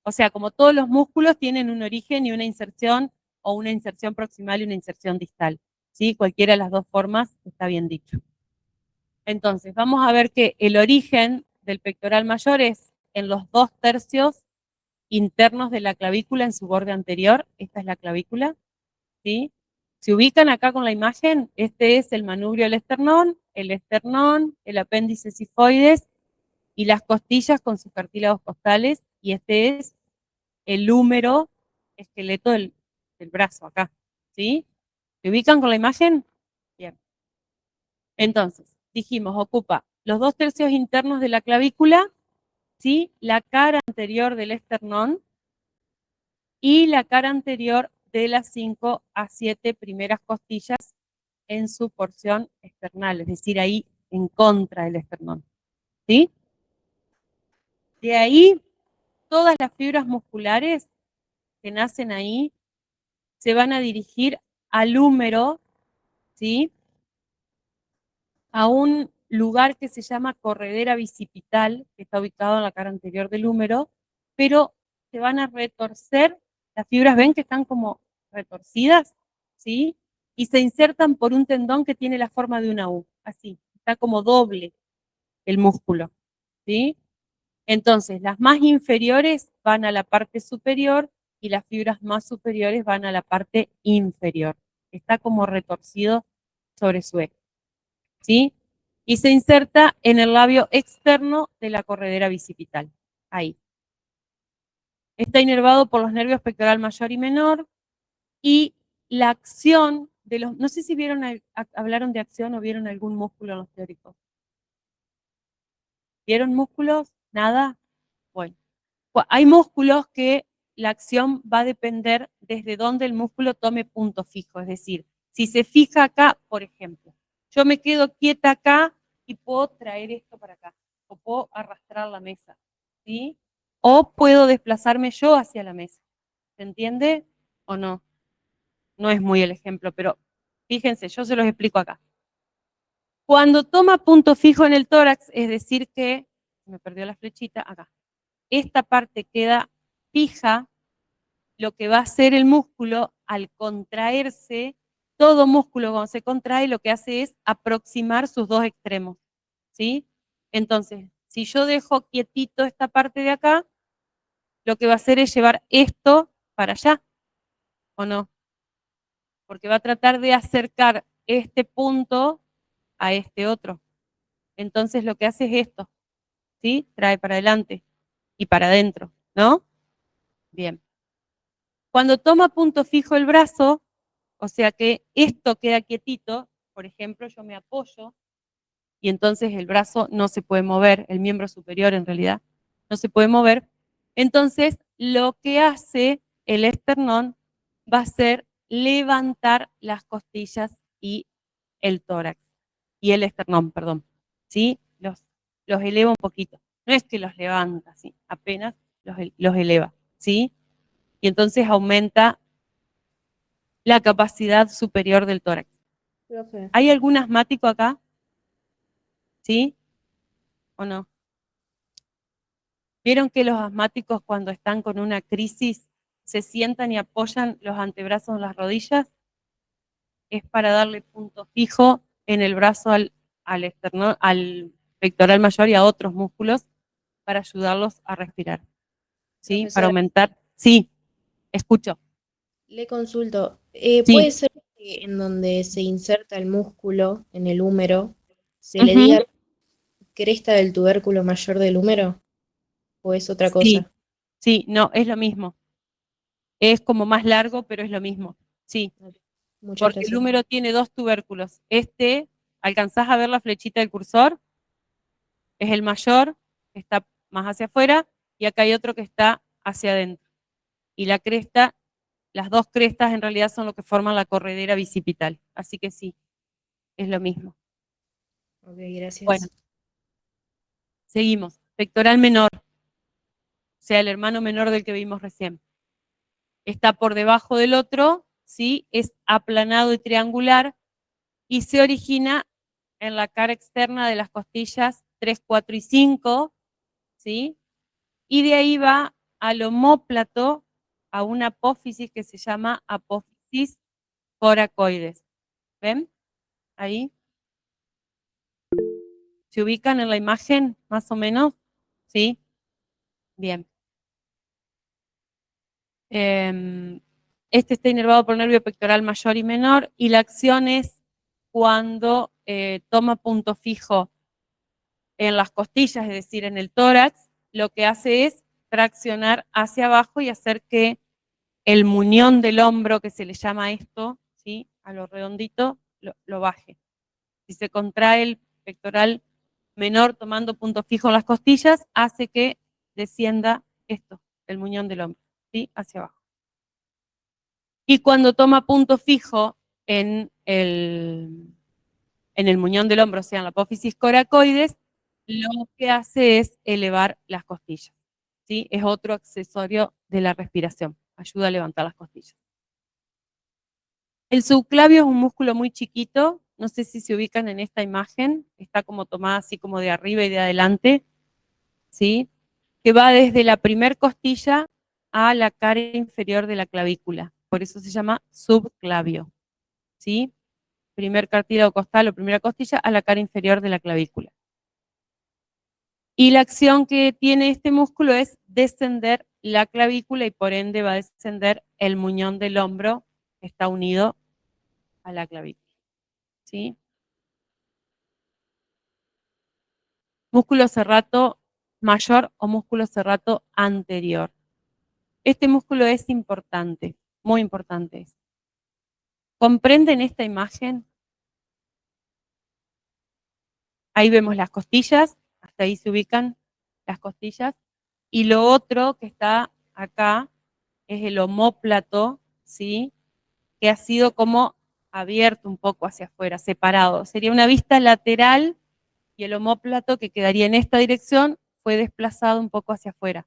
A: o sea, como todos los músculos tienen un origen y una inserción, o una inserción proximal y una inserción distal. ¿Sí? Cualquiera de las dos formas está bien dicho. Entonces, vamos a ver que el origen del pectoral mayor es en los 2/3 internos de la clavícula en su borde anterior. Esta es la clavícula, ¿sí? Se ubican acá con la imagen. Este es el manubrio del esternón, el apéndice sifoides y las costillas con sus cartílagos costales, y este es el húmero, esqueleto del brazo acá, ¿sí? ¿Se ubican con la imagen? Bien. Entonces, dijimos, ocupa los 2/3 internos de la clavícula, ¿sí? La cara anterior del esternón y la cara anterior de las 5 a 7 primeras costillas en su porción esternal, es decir, ahí en contra del esternón, ¿sí? De ahí, todas las fibras musculares que nacen ahí se van a dirigir al húmero, ¿sí? A un lugar que se llama corredera bicipital, que está ubicado en la cara anterior del húmero, pero se van a retorcer, las fibras ven que están como retorcidas, ¿sí? Y se insertan por un tendón que tiene la forma de una U, así, está como doble, el músculo, ¿sí? Entonces, las más inferiores van a la parte superior y las fibras más superiores van a la parte inferior. Está como retorcido sobre su eje, ¿sí? Y se inserta en el labio externo de la corredera bicipital, ahí. Está inervado por los nervios pectoral mayor y menor, y la acción de los, no sé si vieron, hablaron de acción o vieron algún músculo en los teóricos. ¿Vieron músculos? ¿Nada? Bueno, hay músculos que la acción va a depender desde donde el músculo tome punto fijo, es decir, si se fija acá, por ejemplo, yo me quedo quieta acá y puedo traer esto para acá, o puedo arrastrar la mesa, ¿sí? O puedo desplazarme yo hacia la mesa, ¿se entiende o no? No es muy el ejemplo, pero fíjense, yo se los explico acá. Cuando toma punto fijo en el tórax, es decir que, me perdió la flechita, acá, esta parte queda fija, lo que va a hacer el músculo al contraerse, todo músculo cuando se contrae lo que hace es aproximar sus dos extremos, ¿sí? Entonces, si yo dejo quietito esta parte de acá, lo que va a hacer es llevar esto para allá, ¿o no? Porque va a tratar de acercar este punto a este otro. Entonces lo que hace es esto, ¿sí? Trae para adelante y para adentro, ¿no? Bien. Cuando toma punto fijo el brazo, o sea que esto queda quietito, por ejemplo, yo me apoyo y entonces el brazo no se puede mover, el miembro superior en realidad no se puede mover, entonces lo que hace el esternón va a ser levantar las costillas y el tórax, y el esternón, perdón, ¿sí? Los eleva un poquito, no es que los levanta, ¿sí? Apenas los eleva, ¿sí? Y entonces aumenta la capacidad superior del tórax.
D: Profe.
A: ¿Hay algún asmático acá? ¿Sí? ¿O no? ¿Vieron que los asmáticos cuando están con una crisis se sientan y apoyan los antebrazos en las rodillas? Es para darle punto fijo en el brazo al pectoral mayor y a otros músculos para ayudarlos a respirar. ¿Sí?
D: Profesora.
A: Para aumentar. Sí, escucho.
D: Le consulto,
A: Sí.
D: ¿puede ser que en donde se inserta el músculo, en el húmero, se le
A: Ujú.
D: diga cresta del tubérculo mayor del húmero? ¿O es otra
A: Sí,
D: cosa?
A: sí, no, es lo mismo. Es como más largo, pero es lo mismo. Sí,
D: Muchas
A: porque el
D: gracias.
A: húmero tiene dos tubérculos. Este, ¿alcanzás a ver la flechita del cursor? Es el mayor, que está más hacia afuera, y acá hay otro que está hacia adentro. Y la cresta, las dos crestas en realidad son lo que forman la corredera bicipital. Así que sí, es lo mismo.
D: Ok, gracias.
A: Bueno, seguimos. Pectoral menor, o sea, el hermano menor del que vimos recién. Está por debajo del otro, ¿sí? Es aplanado y triangular y se origina en la cara externa de las costillas 3, 4 y 5, ¿sí? Y de ahí va al omóplato, a una apófisis que se llama apófisis coracoides. ¿Ven? Ahí. ¿Se ubican en la imagen, más o menos? ¿Sí? Bien. Este está inervado por el nervio pectoral mayor y menor, y la acción es cuando toma punto fijo en las costillas, es decir, en el tórax, lo que hace es traccionar hacia abajo y hacer que el muñón del hombro, que se le llama esto, ¿sí? A lo redondito, lo baje. Si se contrae el pectoral menor tomando punto fijo en las costillas, hace que descienda esto, el muñón del hombro, ¿sí? Hacia abajo. Y cuando toma punto fijo en el muñón del hombro, o sea, en la apófisis coracoides, lo que hace es elevar las costillas, ¿sí? Es otro accesorio de la respiración, ayuda a levantar las costillas. El subclavio es un músculo muy chiquito, no sé si se ubican en esta imagen, está como tomada así como de arriba y de adelante, ¿sí? Que va desde la primer costilla a la cara inferior de la clavícula, por eso se llama subclavio, ¿sí? Primer cartílago costal o primera costilla a la cara inferior de la clavícula. Y la acción que tiene este músculo es descender la clavícula y por ende va a descender el muñón del hombro que está unido a la clavícula. ¿Sí? Músculo serrato mayor o músculo serrato anterior. Este músculo es importante, muy importante. ¿Comprenden esta imagen? Ahí vemos las costillas, hasta ahí se ubican las costillas. Y lo otro que está acá es el omóplato, ¿sí? Que ha sido como abierto un poco hacia afuera, separado. Sería una vista lateral y el omóplato que quedaría en esta dirección fue desplazado un poco hacia afuera,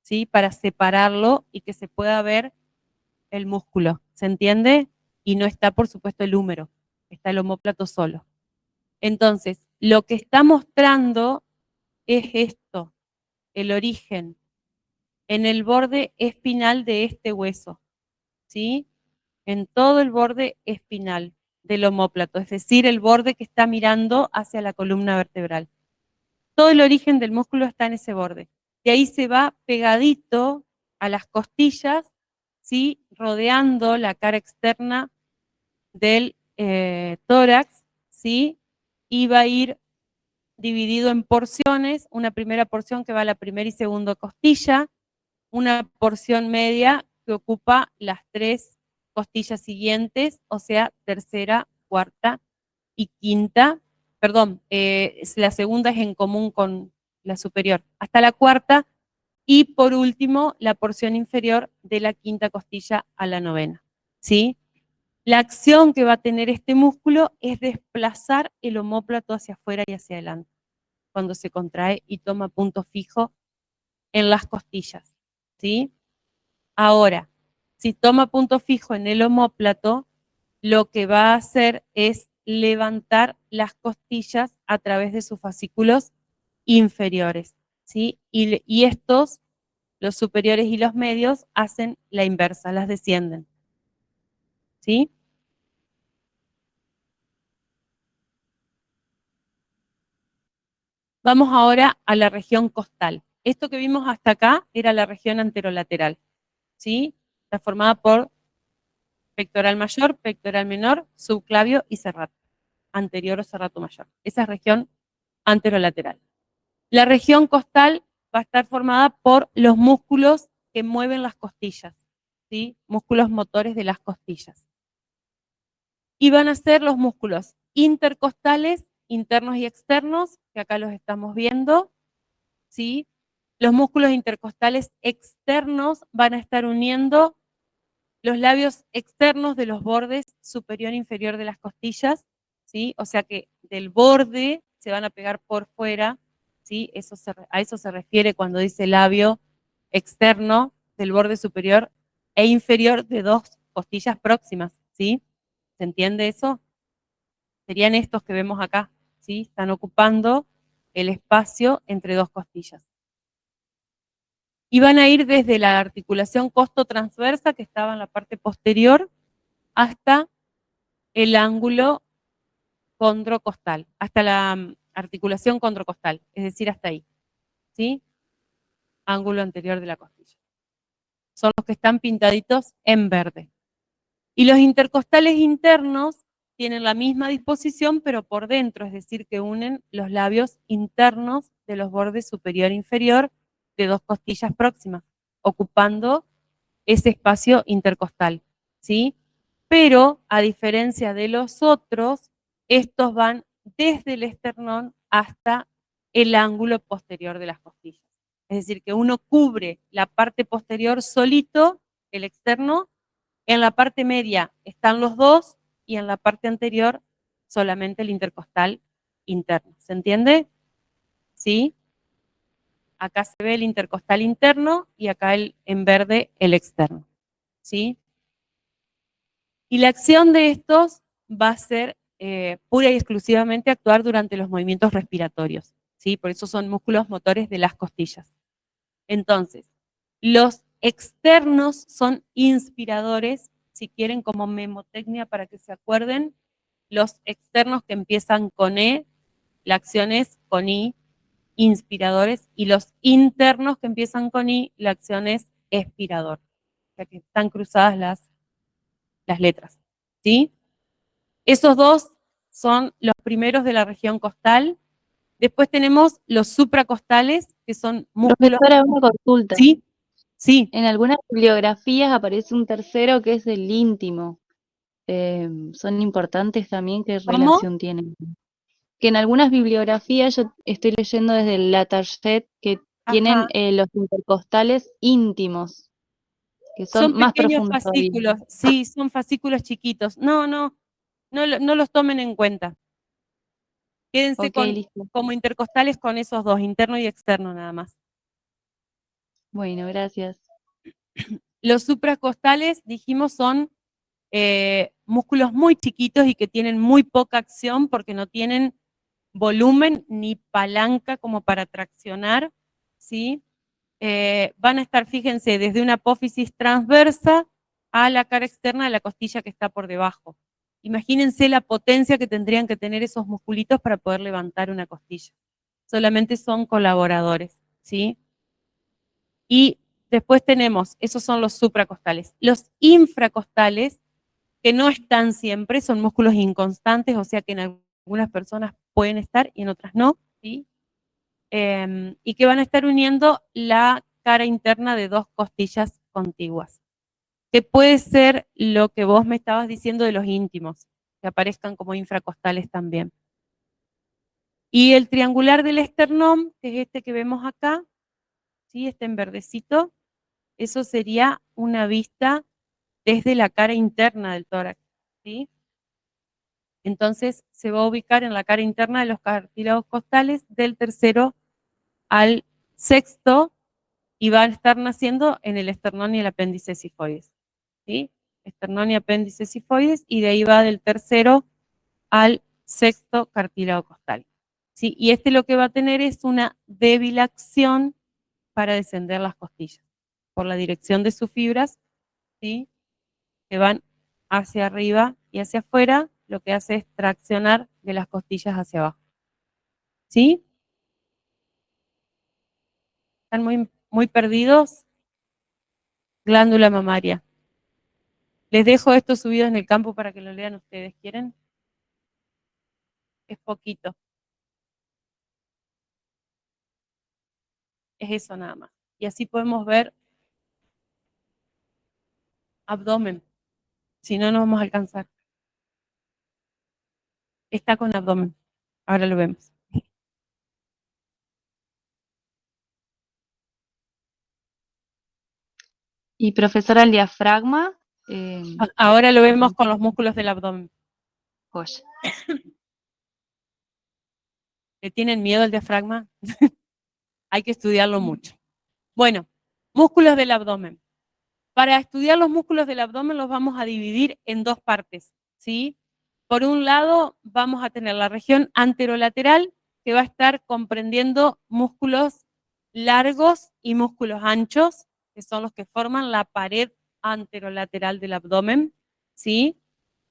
A: ¿sí? Para separarlo y que se pueda ver el músculo, ¿se entiende? Y no está, por supuesto, el húmero, está el omóplato solo. Entonces, lo que está mostrando es esto, el origen, en el borde espinal de este hueso, ¿sí? En todo el borde espinal del omóplato, es decir, el borde que está mirando hacia la columna vertebral. Todo el origen del músculo está en ese borde. De ahí se va pegadito a las costillas, ¿sí? Rodeando la cara externa del tórax, ¿sí? Y va a ir dividido en porciones, una primera porción que va a la primera y segunda costilla, una porción media que ocupa las 3 costillas siguientes, o sea, tercera, cuarta y quinta, perdón, la segunda es en común con la superior, hasta la cuarta, y por último, la porción inferior de la quinta costilla a la novena, ¿sí? La acción que va a tener este músculo es desplazar el omóplato hacia afuera y hacia adelante, cuando se contrae y toma punto fijo en las costillas, ¿sí? Ahora, si toma punto fijo en el omóplato, lo que va a hacer es levantar las costillas a través de sus fascículos inferiores, ¿sí? Y estos, los superiores y los medios, hacen la inversa, las descienden, ¿sí? Vamos ahora a la región costal. Esto que vimos hasta acá era la región anterolateral, ¿sí? Está formada por pectoral mayor, pectoral menor, subclavio y serrato, anterior o serrato mayor. Esa es región anterolateral. La región costal va a estar formada por los músculos que mueven las costillas, ¿sí? Músculos motores de las costillas. Y van a ser los músculos intercostales, internos y externos, que acá los estamos viendo, ¿sí? Los músculos intercostales externos van a estar uniendo los labios externos de los bordes superior e inferior de las costillas, ¿sí? O sea que del borde se van a pegar por fuera, ¿sí? A eso se refiere cuando dice labio externo del borde superior e inferior de 2 costillas próximas, ¿sí? ¿Se entiende eso? Serían estos que vemos acá, ¿sí? Están ocupando el espacio entre 2 costillas. Y van a ir desde la articulación costo-transversa, que estaba en la parte posterior, hasta el ángulo condrocostal, hasta la articulación condrocostal, es decir, hasta ahí, ¿sí? Ángulo anterior de la costilla. Son los que están pintaditos en verde. Y los intercostales internos tienen la misma disposición, pero por dentro, es decir, que unen los labios internos de los bordes superior e inferior de 2 costillas próximas, ocupando ese espacio intercostal, ¿sí? Pero, a diferencia de los otros, estos van desde el esternón hasta el ángulo posterior de las costillas. Es decir, que uno cubre la parte posterior solito, el externo, en la parte media están los dos y en la parte anterior solamente el intercostal interno. ¿Se entiende? ¿Sí? Acá se ve el intercostal interno y acá en verde el externo. ¿Sí? Y la acción de estos va a ser pura y exclusivamente actuar durante los movimientos respiratorios, ¿sí? Por eso son músculos motores de las costillas. Entonces, los externos son inspiradores, si quieren como memotecnia para que se acuerden, los externos que empiezan con E, la acción es con I, inspiradores, y los internos que empiezan con I, la acción es expirador. O sea que están cruzadas las letras, ¿sí? Esos dos son los primeros de la región costal. Después tenemos los supracostales, que son músculos.
C: Profesora, una consulta.
A: ¿Sí? Sí.
C: En algunas bibliografías aparece un tercero que es el íntimo. ¿Son importantes también? ¿Qué
A: ¿Cómo?
C: relación tienen? Que en algunas bibliografías, yo estoy leyendo desde la Target, que tienen
A: Ajá.
C: los intercostales íntimos, que son
A: Son
C: más
A: pequeños
C: profundos todavía.
A: fascículos, sí, son fascículos chiquitos. No los tomen en cuenta. Quédense
C: Ok, listo.
A: como intercostales con esos dos, interno y externo nada más.
C: Bueno, gracias.
A: Los supracostales, dijimos, son músculos muy chiquitos y que tienen muy poca acción porque no tienen volumen ni palanca como para traccionar, ¿sí? Van a estar, fíjense, desde una apófisis transversa a la cara externa de la costilla que está por debajo. Imagínense la potencia que tendrían que tener esos musculitos para poder levantar una costilla. Solamente son colaboradores, ¿sí? Y después tenemos, esos son los supracostales. Los infracostales, que no están siempre, son músculos inconstantes, o sea que en algunas personas pueden estar y en otras no, ¿sí? Y que van a estar uniendo la cara interna de dos costillas contiguas, que puede ser lo que vos me estabas diciendo de los íntimos, que aparezcan como infracostales también. Y el triangular del esternón, que es este que vemos acá, ¿sí? Este en verdecito, eso sería una vista desde la cara interna del tórax, ¿sí? Entonces se va a ubicar en la cara interna de los cartílagos costales del tercero al sexto y va a estar naciendo en el esternón y el apéndice sifoides, ¿sí? Esternón y apéndice sifoides, y de ahí va del tercero al sexto cartílago costal, ¿sí? Y este lo que va a tener es una débil acción para descender las costillas, por la dirección de sus fibras, ¿sí? Que van hacia arriba y hacia afuera, lo que hace es traccionar de las costillas hacia abajo, ¿sí? ¿Están muy perdidos? Glándula mamaria. Les dejo esto subido en el campo para que lo lean ustedes. ¿Quieren? Es poquito. Es eso nada más. Y así podemos ver abdomen. Si no, no vamos a alcanzar. Está con abdomen. Ahora lo vemos.
C: Y profesora, el diafragma.
A: Ahora lo vemos con los músculos del abdomen.
C: Joya.
A: ¿Le tienen miedo al diafragma? Hay que estudiarlo mucho. Bueno, músculos del abdomen. Para estudiar los músculos del abdomen los vamos a dividir en dos partes, ¿sí? Por un lado vamos a tener la región anterolateral, que va a estar comprendiendo músculos largos y músculos anchos, que son los que forman la pared anterolateral del abdomen, ¿sí?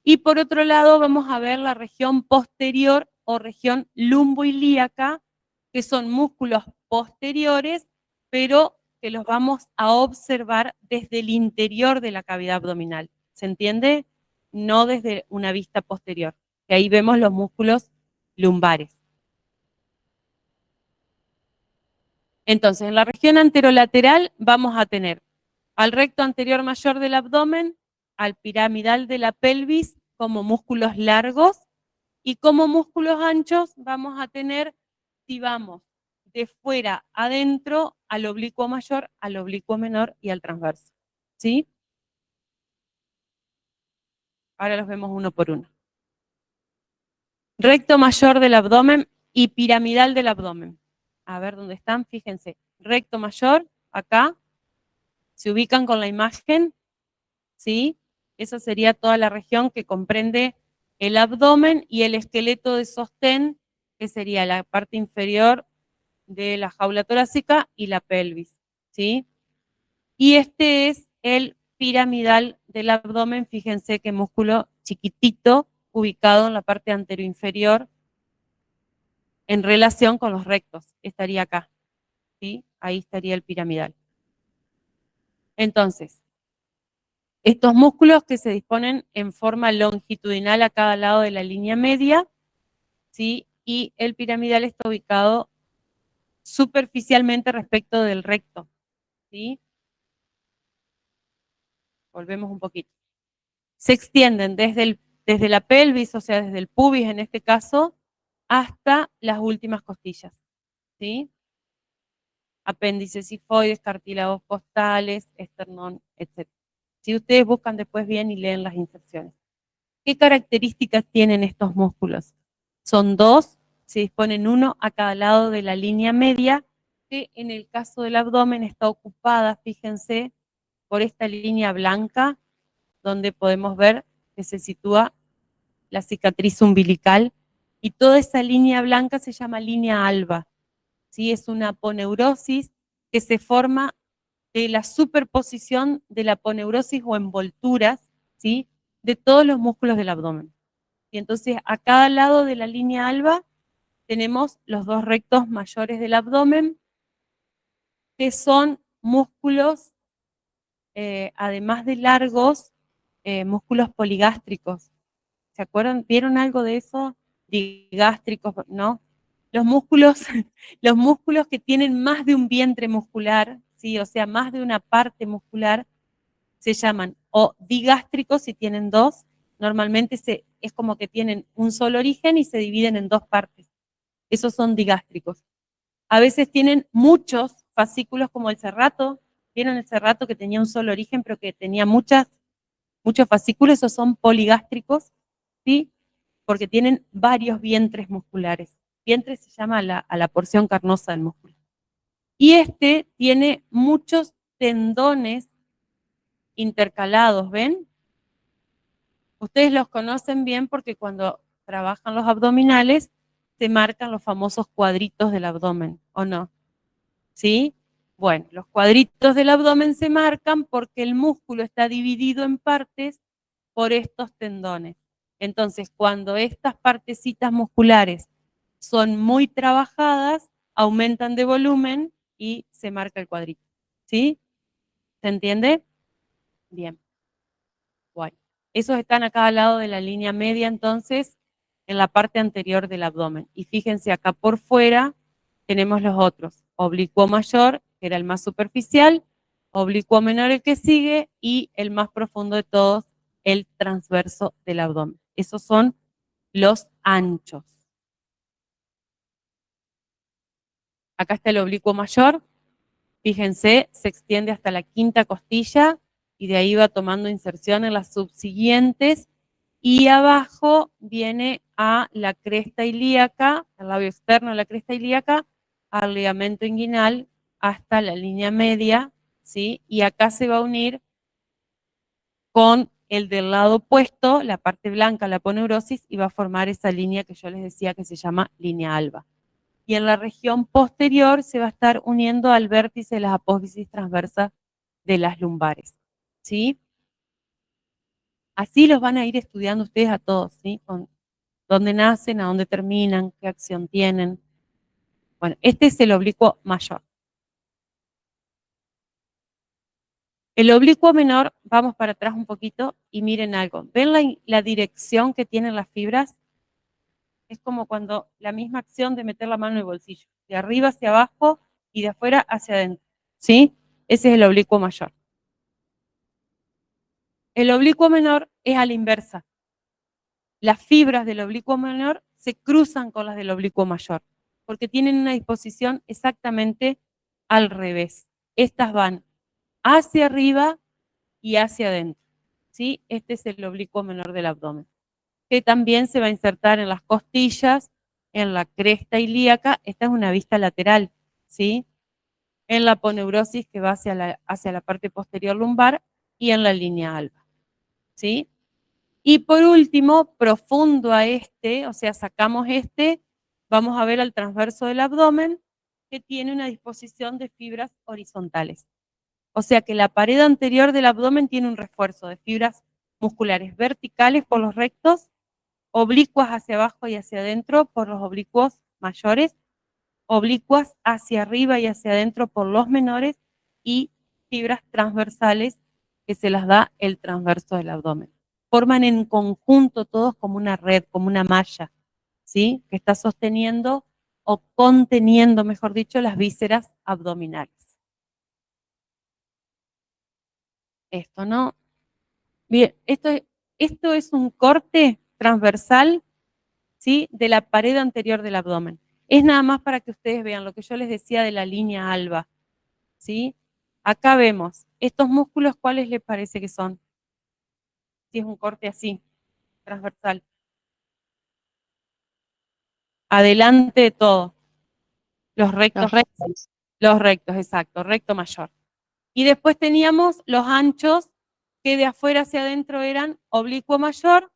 A: Y por otro lado vamos a ver la región posterior o región lumboilíaca, que son músculos posteriores, pero que los vamos a observar desde el interior de la cavidad abdominal. ¿Se entiende? No desde una vista posterior, que ahí vemos los músculos lumbares. Entonces, en la región anterolateral vamos a tener al recto anterior mayor del abdomen, al piramidal de la pelvis como músculos largos, y como músculos anchos vamos a tener, si vamos de fuera adentro, al oblicuo mayor, al oblicuo menor y al transverso, ¿sí? Ahora los vemos uno por uno. Recto mayor del abdomen y piramidal del abdomen. A ver dónde están, fíjense. Recto mayor, acá, se ubican con la imagen, ¿sí? Esa sería toda la región que comprende el abdomen y el esqueleto de sostén, que sería la parte inferior de la jaula torácica y la pelvis, ¿sí? Y este es el piramidal del abdomen, fíjense qué músculo chiquitito ubicado en la parte anteroinferior en relación con los rectos. Estaría acá, ¿sí? Ahí estaría el piramidal. Entonces, estos músculos que se disponen en forma longitudinal a cada lado de la línea media, ¿sí? Y el piramidal está ubicado superficialmente respecto del recto, ¿sí? Volvemos un poquito. Se extienden desde la pelvis, o sea, desde el pubis en este caso, hasta las últimas costillas, ¿sí? Apéndices sifoides, cartílagos costales, esternón, etc. Si ustedes buscan después bien y leen las inserciones. ¿Qué características tienen estos músculos? Son dos, se disponen uno a cada lado de la línea media, que en el caso del abdomen está ocupada, fíjense, por esta línea blanca, donde podemos ver que se sitúa la cicatriz umbilical, y toda esa línea blanca se llama línea alba, ¿sí? Es una aponeurosis que se forma de la superposición de la aponeurosis o envolturas, ¿sí? De todos los músculos del abdomen. Y entonces a cada lado de la línea alba tenemos los dos rectos mayores del abdomen, que son músculos, además de largos, músculos poligástricos. ¿Se acuerdan? ¿Vieron algo de eso? Digástricos, ¿no? Los músculos, los músculos que tienen más de un vientre muscular, ¿sí? O sea, más de una parte muscular, se llaman o digástricos si tienen dos. Normalmente es como que tienen un solo origen y se dividen en dos partes. Esos son digástricos. A veces tienen muchos fascículos como el serrato. ¿Vieron el serrato que tenía un solo origen pero que tenía muchos fascículos? Esos son poligástricos, ¿sí? Porque tienen varios vientres musculares. Vientre se llama a la porción carnosa del músculo. Y este tiene muchos tendones intercalados, ¿ven? Ustedes los conocen bien porque cuando trabajan los abdominales se marcan los famosos cuadritos del abdomen, ¿o no? ¿Sí? Bueno, los cuadritos del abdomen se marcan porque el músculo está dividido en partes por estos tendones. Entonces, cuando estas partecitas musculares son muy trabajadas, aumentan de volumen y se marca el cuadrito. ¿Sí? ¿Se entiende? Bien. Bueno, esos están a cada lado de la línea media, entonces, en la parte anterior del abdomen. Y fíjense, acá por fuera tenemos los otros. Oblicuo mayor, que era el más superficial, oblicuo menor el que sigue, y el más profundo de todos, el transverso del abdomen. Esos son los anchos. Acá está el oblicuo mayor, fíjense, se extiende hasta la quinta costilla y de ahí va tomando inserción en las subsiguientes, y abajo viene a la cresta ilíaca, al labio externo de la cresta ilíaca, al ligamento inguinal hasta la línea media, ¿sí? Y acá se va a unir con el del lado opuesto, la parte blanca, la aponeurosis, y va a formar esa línea que yo les decía que se llama línea alba. Y en la región posterior se va a estar uniendo al vértice de las apófisis transversas de las lumbares, ¿sí? Así los van a ir estudiando ustedes a todos, ¿sí? Con dónde nacen, a dónde terminan, qué acción tienen. Bueno, este es el oblicuo mayor. El oblicuo menor, vamos para atrás un poquito y miren algo. ¿Ven la dirección que tienen las fibras? Es como cuando la misma acción de meter la mano en el bolsillo, de arriba hacia abajo y de afuera hacia adentro, ¿sí? Ese es el oblicuo mayor. El oblicuo menor es a la inversa. Las fibras del oblicuo menor se cruzan con las del oblicuo mayor, porque tienen una disposición exactamente al revés. Estas van hacia arriba y hacia adentro, ¿sí? Este es el oblicuo menor del abdomen, que también se va a insertar en las costillas, en la cresta ilíaca. Esta es una vista lateral, ¿sí? En la aponeurosis que va hacia la parte posterior lumbar y en la línea alba, ¿sí? Y por último, profundo a este, o sea, sacamos este, vamos a ver al transverso del abdomen, que tiene una disposición de fibras horizontales. O sea que la pared anterior del abdomen tiene un refuerzo de fibras musculares verticales por los rectos, oblicuas hacia abajo y hacia adentro por los oblicuos mayores, oblicuas hacia arriba y hacia adentro por los menores, y fibras transversales que se las da el transverso del abdomen. Forman en conjunto todos como una red, como una malla, ¿sí? Que está sosteniendo o conteniendo, mejor dicho, las vísceras abdominales. Esto, ¿no? Bien, esto es un corte transversal, ¿sí? De la pared anterior del abdomen. Es nada más para que ustedes vean lo que yo les decía de la línea alba, ¿sí? Acá vemos estos músculos, ¿cuáles les parece que son? Si es un corte así, transversal. Adelante de todo. Los rectos.
C: Los rectos.
A: Los rectos, exacto, recto mayor. Y después teníamos los anchos, que de afuera hacia adentro eran oblicuo mayor,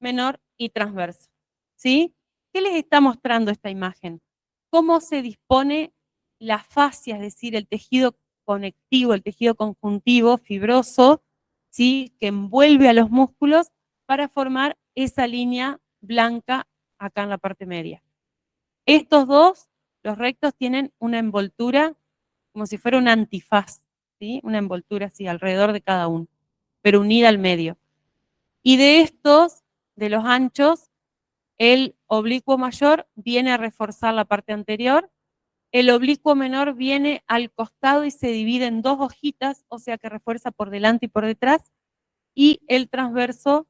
A: menor y transverso. ¿Sí? ¿Qué les está mostrando esta imagen? Cómo se dispone la fascia, es decir, el tejido conectivo, el tejido conjuntivo, fibroso, ¿sí? Que envuelve a los músculos para formar esa línea blanca acá en la parte media. Estos dos, los rectos, tienen una envoltura como si fuera un antifaz, ¿sí? Una envoltura así alrededor de cada uno, pero unida al medio. Y de estos, de los anchos, el oblicuo mayor viene a reforzar la parte anterior, el oblicuo menor viene al costado y se divide en dos hojitas, o sea que refuerza por delante y por detrás, y el transverso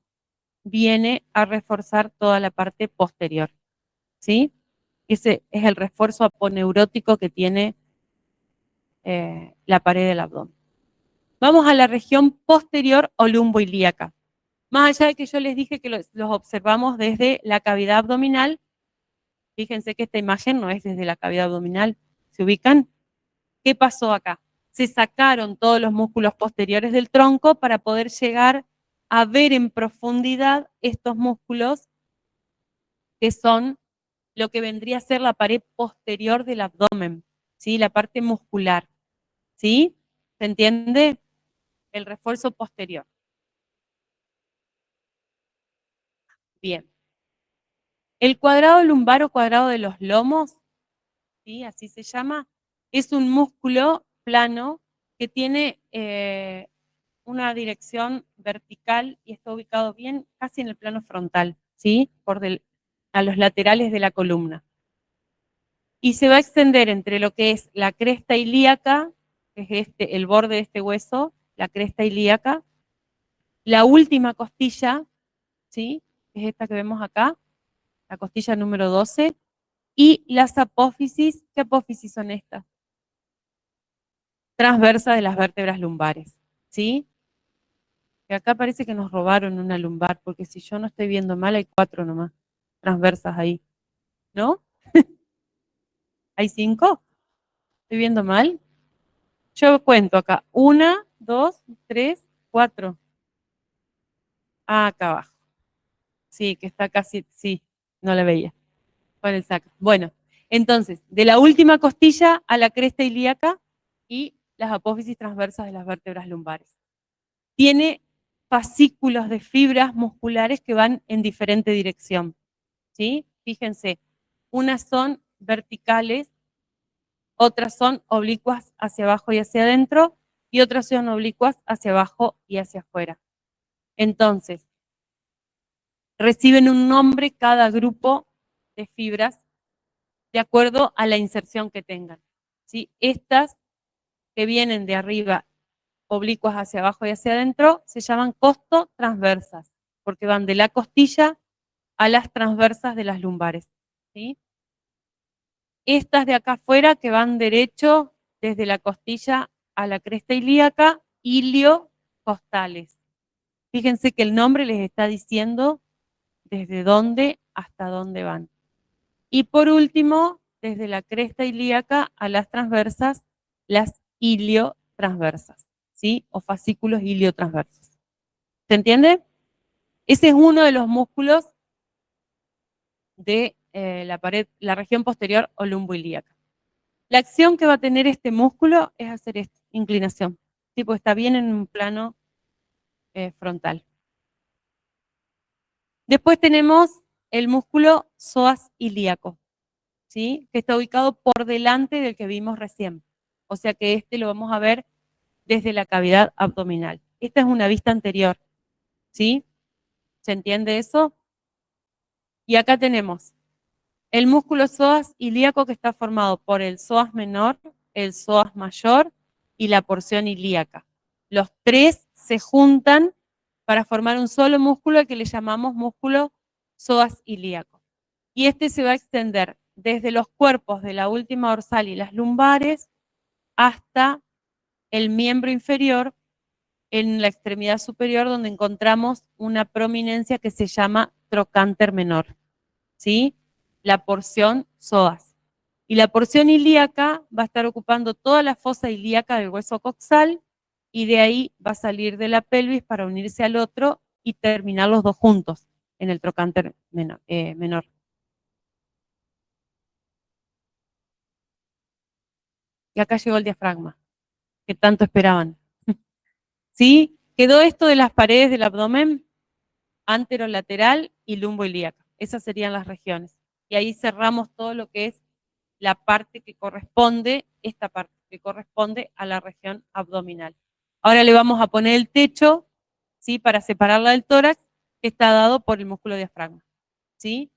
A: viene a reforzar toda la parte posterior, ¿sí? Ese es el refuerzo aponeurótico que tiene la pared del abdomen. Vamos a la región posterior o lumboilíaca. Más allá de que yo les dije que los observamos desde la cavidad abdominal, fíjense que esta imagen no es desde la cavidad abdominal. ¿Se ubican? ¿Qué pasó acá? Se sacaron todos los músculos posteriores del tronco para poder llegar a ver en profundidad estos músculos que son lo que vendría a ser la pared posterior del abdomen, ¿sí? La parte muscular, ¿sí? ¿Se entiende? El refuerzo posterior. Bien. El cuadrado lumbar o cuadrado de los lomos, ¿sí? Así se llama, es un músculo plano que tiene una dirección vertical y está ubicado bien casi en el plano frontal, ¿sí? A los laterales de la columna. Y se va a extender entre lo que es la cresta ilíaca, que es el borde de este hueso, la cresta ilíaca, la última costilla, ¿sí? Es esta que vemos acá, la costilla número 12, y las apófisis. ¿Qué apófisis son estas? Transversas de las vértebras lumbares, ¿sí? Y acá parece que nos robaron una lumbar, porque si yo no estoy viendo mal, hay 4 nomás, transversas ahí, ¿no? ¿Hay 5? ¿Estoy viendo mal? Yo cuento acá, 1, 2, 3, 4. Ah, acá abajo. Sí, que está casi, sí, no la veía. Con el sacro. Bueno, entonces, de la última costilla a la cresta ilíaca y las apófisis transversas de las vértebras lumbares. Tiene fascículos de fibras musculares que van en diferente dirección, ¿sí? Fíjense, unas son verticales, otras son oblicuas hacia abajo y hacia adentro, y otras son oblicuas hacia abajo y hacia afuera. Entonces, reciben un nombre cada grupo de fibras de acuerdo a la inserción que tengan, ¿sí? Estas que vienen de arriba, oblicuas hacia abajo y hacia adentro, se llaman costotransversas, porque van de la costilla a las transversas de las lumbares, ¿sí? Estas de acá afuera, que van derecho desde la costilla a la cresta ilíaca, iliocostales. Fíjense que el nombre les está diciendo desde dónde hasta dónde van. Y por último, desde la cresta ilíaca a las transversas, las iliotransversas, ¿sí? O fascículos iliotransversos. ¿Se entiende? Ese es uno de los músculos de la pared, la región posterior o lumboilíaca. La acción que va a tener este músculo es hacer esto, inclinación. Tipo, está bien en un plano frontal. Después tenemos el músculo psoas ilíaco. ¿sí? Que está ubicado por delante del que vimos recién. O sea que este lo vamos a ver desde la cavidad abdominal. Esta es una vista anterior, ¿sí? ¿Se entiende eso? Y acá tenemos el músculo psoas ilíaco que está formado por el psoas menor, el psoas mayor y la porción ilíaca. Los tres se juntan para formar un solo músculo al que le llamamos músculo psoas ilíaco. Y este se va a extender desde los cuerpos de la última dorsal y las lumbares hasta el miembro inferior en la extremidad superior, donde encontramos una prominencia que se llama trocánter menor, ¿sí? La porción psoas. Y la porción ilíaca va a estar ocupando toda la fosa ilíaca del hueso coxal y de ahí va a salir de la pelvis para unirse al otro y terminar los dos juntos en el trocánter menor. Y acá llegó el diafragma, que tanto esperaban. ¿Sí? Quedó esto de las paredes del abdomen, anterolateral y lumboilíaca. Esas serían las regiones. Y ahí cerramos todo lo que es la parte que corresponde, esta parte que corresponde a la región abdominal. Ahora le vamos a poner el techo, ¿sí? Para separarla del tórax, que está dado por el músculo diafragma, ¿sí?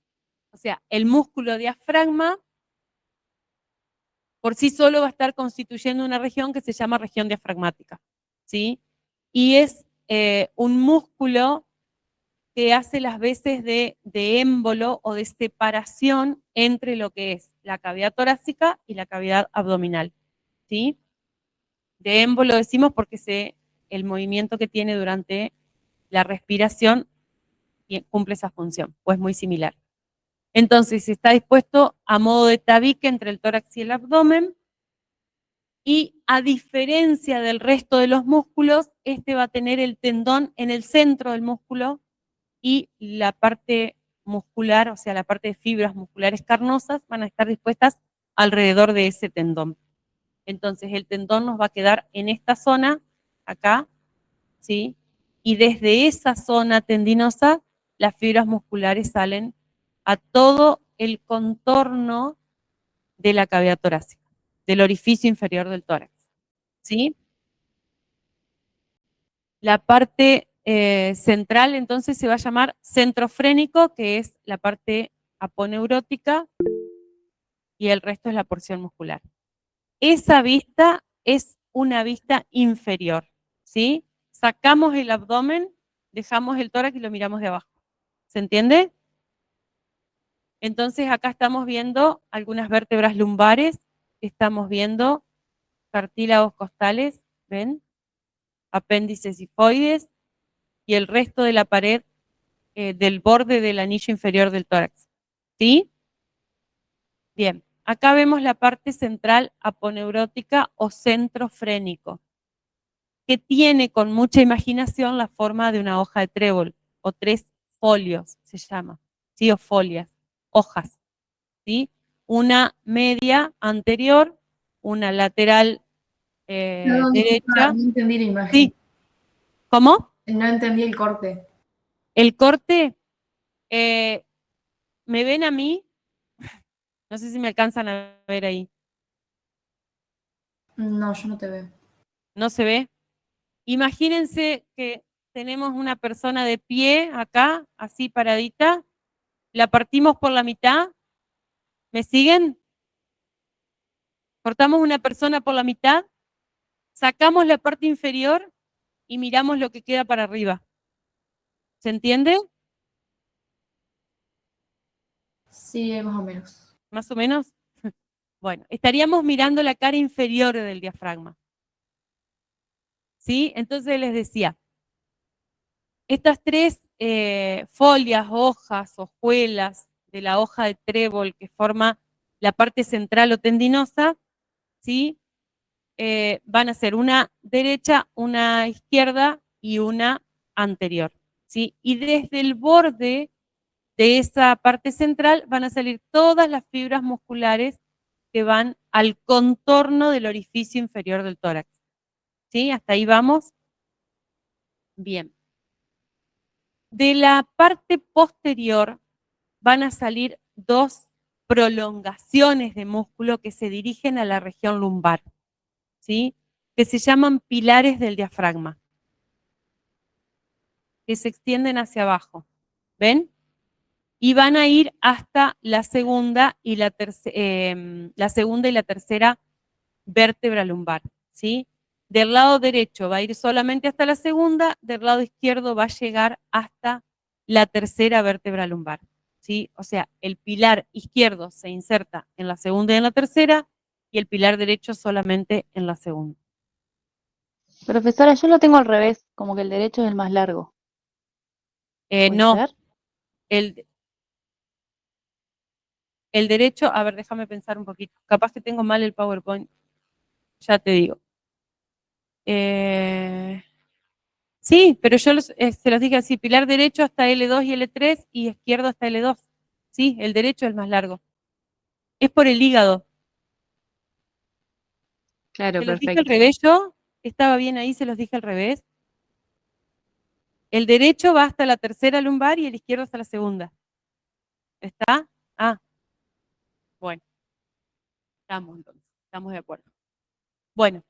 A: O sea, el músculo diafragma por sí solo va a estar constituyendo una región que se llama región diafragmática, ¿sí? Y es un músculo que hace las veces de émbolo o de separación entre lo que es la cavidad torácica y la cavidad abdominal, ¿sí? De émbolo decimos porque el movimiento que tiene durante la respiración cumple esa función, o es muy similar. Entonces está dispuesto a modo de tabique entre el tórax y el abdomen, y a diferencia del resto de los músculos, este va a tener el tendón en el centro del músculo y la parte muscular, o sea, la parte de fibras musculares carnosas, van a estar dispuestas alrededor de ese tendón. Entonces el tendón nos va a quedar en esta zona, acá, ¿sí? Y desde esa zona tendinosa, las fibras musculares salen a todo el contorno de la cavidad torácica, del orificio inferior del tórax, ¿sí? La parte central entonces se va a llamar centrofrénico, que es la parte aponeurótica, y el resto es la porción muscular. Esa vista es una vista inferior, ¿sí? Sacamos el abdomen, dejamos el tórax y lo miramos de abajo. ¿Se entiende? Entonces acá estamos viendo algunas vértebras lumbares, estamos viendo cartílagos costales, ¿ven? Apéndices sifoides y el resto de la pared del borde del anillo inferior del tórax, ¿sí? Bien, acá vemos la parte central aponeurótica o centrofrénico, que tiene con mucha imaginación la forma de una hoja de trébol, o 3 folios se llama, ¿sí? O folias, hojas, ¿sí? Una media anterior, una lateral
B: No, disculpa,
A: derecha.
B: no entendí la imagen.
A: Sí. ¿Cómo?
B: No entendí el corte.
A: El corte, ¿me ven a mí? No sé si me alcanzan a ver ahí.
B: No, yo no te veo.
A: ¿No se ve? Imagínense que tenemos una persona de pie acá, así paradita, la partimos por la mitad, ¿me siguen? Cortamos una persona por la mitad, sacamos la parte inferior y miramos lo que queda para arriba. ¿Se entiende?
B: Sí, más o menos.
A: ¿Más o menos? Bueno, estaríamos mirando la cara inferior del diafragma, ¿sí? Entonces les decía, estas 3 folias, hojas, hojuelas de la hoja de trébol que forma la parte central o tendinosa, ¿sí? Van a ser una derecha, una izquierda y una anterior, ¿sí? Y desde el borde de esa parte central van a salir todas las fibras musculares que van al contorno del orificio inferior del tórax, ¿sí? ¿Hasta ahí vamos? Bien. De la parte posterior van a salir 2 prolongaciones de músculo que se dirigen a la región lumbar, ¿sí? Que se llaman pilares del diafragma, que se extienden hacia abajo, ¿ven? Y van a ir hasta la segunda y la tercera vértebra lumbar, ¿sí? Del lado derecho va a ir solamente hasta la segunda, del lado izquierdo va a llegar hasta la tercera vértebra lumbar, ¿sí? O sea, el pilar izquierdo se inserta en la segunda y en la tercera, y el pilar derecho solamente en la segunda.
C: Profesora, yo lo tengo al revés, como que el derecho es el más largo. ¿Puede
A: No,
C: ser?
A: el derecho, a ver, déjame pensar un poquito. Capaz que tengo mal el PowerPoint, ya te digo. Sí, pero yo se los dije así, pilar derecho hasta L2 y L3 y izquierdo hasta L2. Sí, el derecho es el más largo. Es por el hígado.
C: Claro,
A: Se los dije al
C: perfecto.
A: revés yo, estaba bien ahí, se los dije al revés. El derecho va hasta la tercera lumbar y el izquierdo hasta la segunda. ¿Está? Ah, bueno, estamos entonces, estamos de acuerdo. Bueno,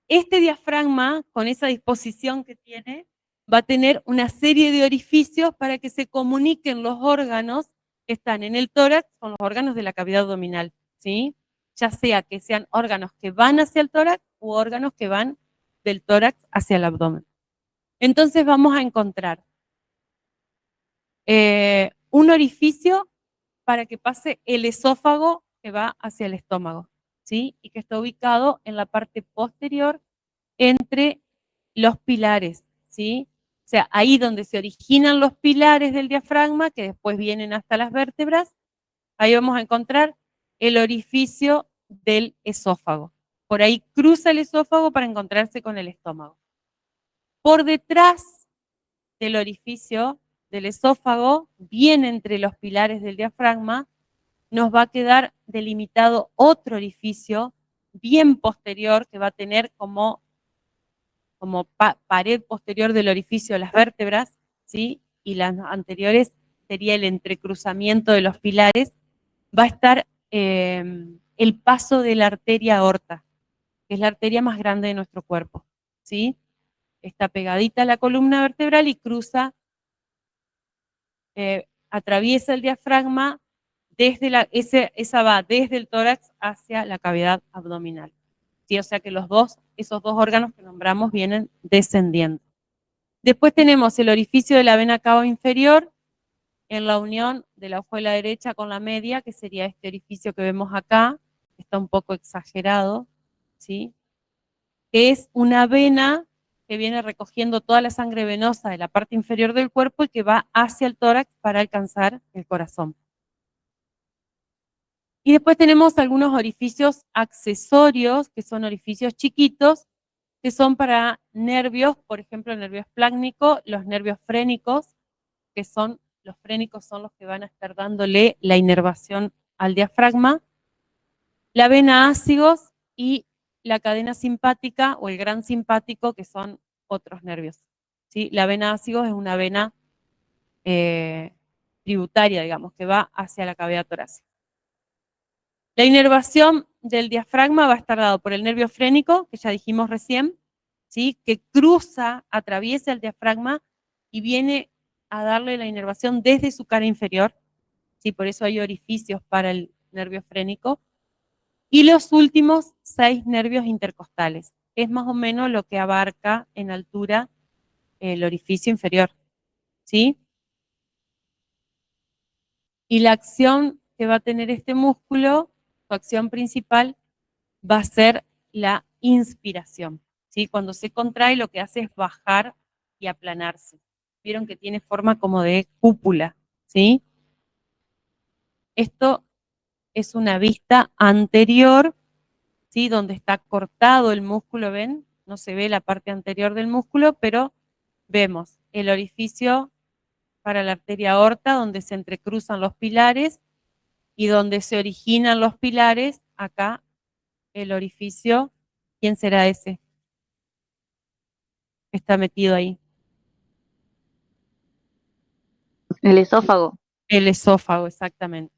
A: este diafragma, con esa disposición que tiene, va a tener una serie de orificios para que se comuniquen los órganos que están en el tórax con los órganos de la cavidad abdominal, ¿sí? Ya sea que sean órganos que van hacia el tórax u órganos que van del tórax hacia el abdomen. Entonces vamos a encontrar un orificio para que pase el esófago que va hacia el estómago, ¿sí? Y que está ubicado en la parte posterior entre los pilares, ¿sí? O sea, ahí donde se originan los pilares del diafragma, que después vienen hasta las vértebras, ahí vamos a encontrar el orificio del esófago. Por ahí cruza el esófago para encontrarse con el estómago. Por detrás del orificio del esófago, bien entre los pilares del diafragma, nos va a quedar delimitado otro orificio bien posterior que va a tener como pared posterior del orificio de las vértebras, ¿sí? Y las anteriores sería el entrecruzamiento de los pilares, va a estar el paso de la arteria aorta, que es la arteria más grande de nuestro cuerpo, ¿sí? Está pegadita a la columna vertebral y cruza, atraviesa el diafragma, esa va desde el tórax hacia la cavidad abdominal, ¿sí? O sea que esos dos órganos que nombramos vienen descendiendo. Después tenemos el orificio de la vena cava inferior en la unión de la hojuela derecha con la media, que sería este orificio que vemos acá, está un poco exagerado, ¿sí? Es una vena que viene recogiendo toda la sangre venosa de la parte inferior del cuerpo y que va hacia el tórax para alcanzar el corazón. Y después tenemos algunos orificios accesorios, que son orificios chiquitos, que son para nervios, por ejemplo, el nervio esplácnico, los nervios frénicos, que son, los frénicos son los que van a estar dándole la inervación al diafragma, la vena ácigos y la cadena simpática o el gran simpático, que son otros nervios, ¿sí? La vena ácigos es una vena tributaria, digamos, que va hacia la cavidad torácica. La inervación del diafragma va a estar dado por el nervio frénico, que ya dijimos recién, ¿sí? Que cruza, atraviesa el diafragma y viene a darle la inervación desde su cara inferior, ¿sí? Por eso hay orificios para el nervio frénico. Y los últimos 6 nervios intercostales, es más o menos lo que abarca en altura el orificio inferior, ¿sí? Y la acción que va a tener este músculo, su acción principal, va a ser la inspiración, ¿sí? Cuando se contrae lo que hace es bajar y aplanarse. Vieron que tiene forma como de cúpula, ¿sí? Esto es una vista anterior, ¿sí? Donde está cortado el músculo, ¿ven? No se ve la parte anterior del músculo, pero vemos el orificio para la arteria aorta, donde se entrecruzan los pilares y donde se originan los pilares, acá el orificio, ¿quién será ese? Está metido ahí.
C: El esófago.
A: El esófago, exactamente.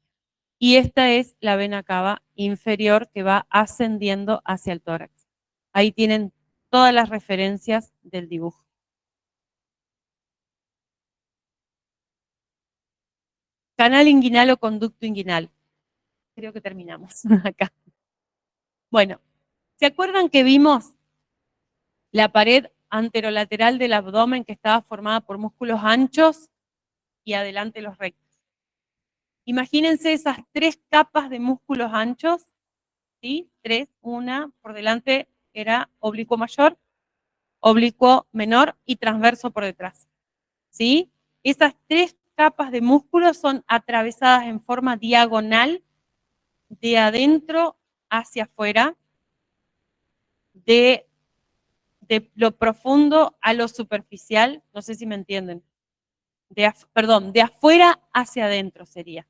A: y esta es la vena cava inferior que va ascendiendo hacia el tórax. Ahí tienen todas las referencias del dibujo. Canal inguinal o conducto inguinal. Creo que terminamos acá. Bueno, ¿se acuerdan que vimos la pared anterolateral del abdomen que estaba formada por músculos anchos y adelante los rectos? Imagínense esas 3 capas de músculos anchos, ¿sí? 3, una por delante era oblicuo mayor, oblicuo menor y transverso por detrás, ¿sí? Esas 3 capas de músculos son atravesadas en forma diagonal de adentro hacia afuera, de lo profundo a lo superficial, no sé si me entienden, de afuera hacia adentro sería,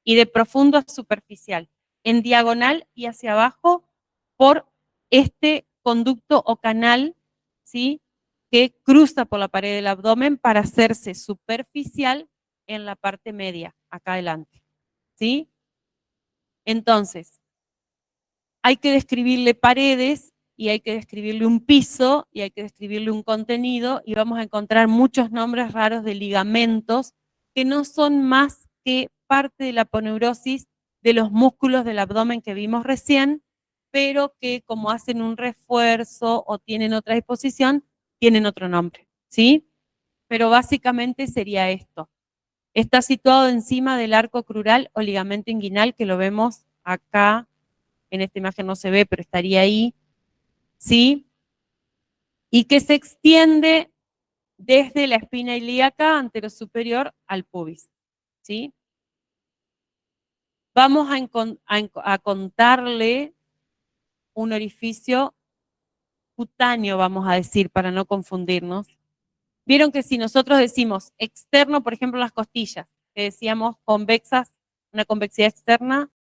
A: y de profundo a superficial, en diagonal y hacia abajo por este conducto o canal, ¿sí?, que cruza por la pared del abdomen para hacerse superficial en la parte media, acá adelante, ¿sí? Entonces, hay que describirle paredes y hay que describirle un piso y hay que describirle un contenido y vamos a encontrar muchos nombres raros de ligamentos que no son más que parte de la aponeurosis de los músculos del abdomen que vimos recién, pero que como hacen un refuerzo o tienen otra disposición, tienen otro nombre, ¿sí? Pero básicamente sería esto. Está situado encima del arco crural o ligamento inguinal, que lo vemos acá. En esta imagen no se ve, pero estaría ahí, ¿sí? Y que se extiende desde la espina ilíaca anterosuperior al pubis, ¿sí? Vamos a contarle un orificio cutáneo, vamos a decir, para no confundirnos. Vieron que si nosotros decimos externo, por ejemplo, las costillas, que decíamos convexas, una convexidad externa,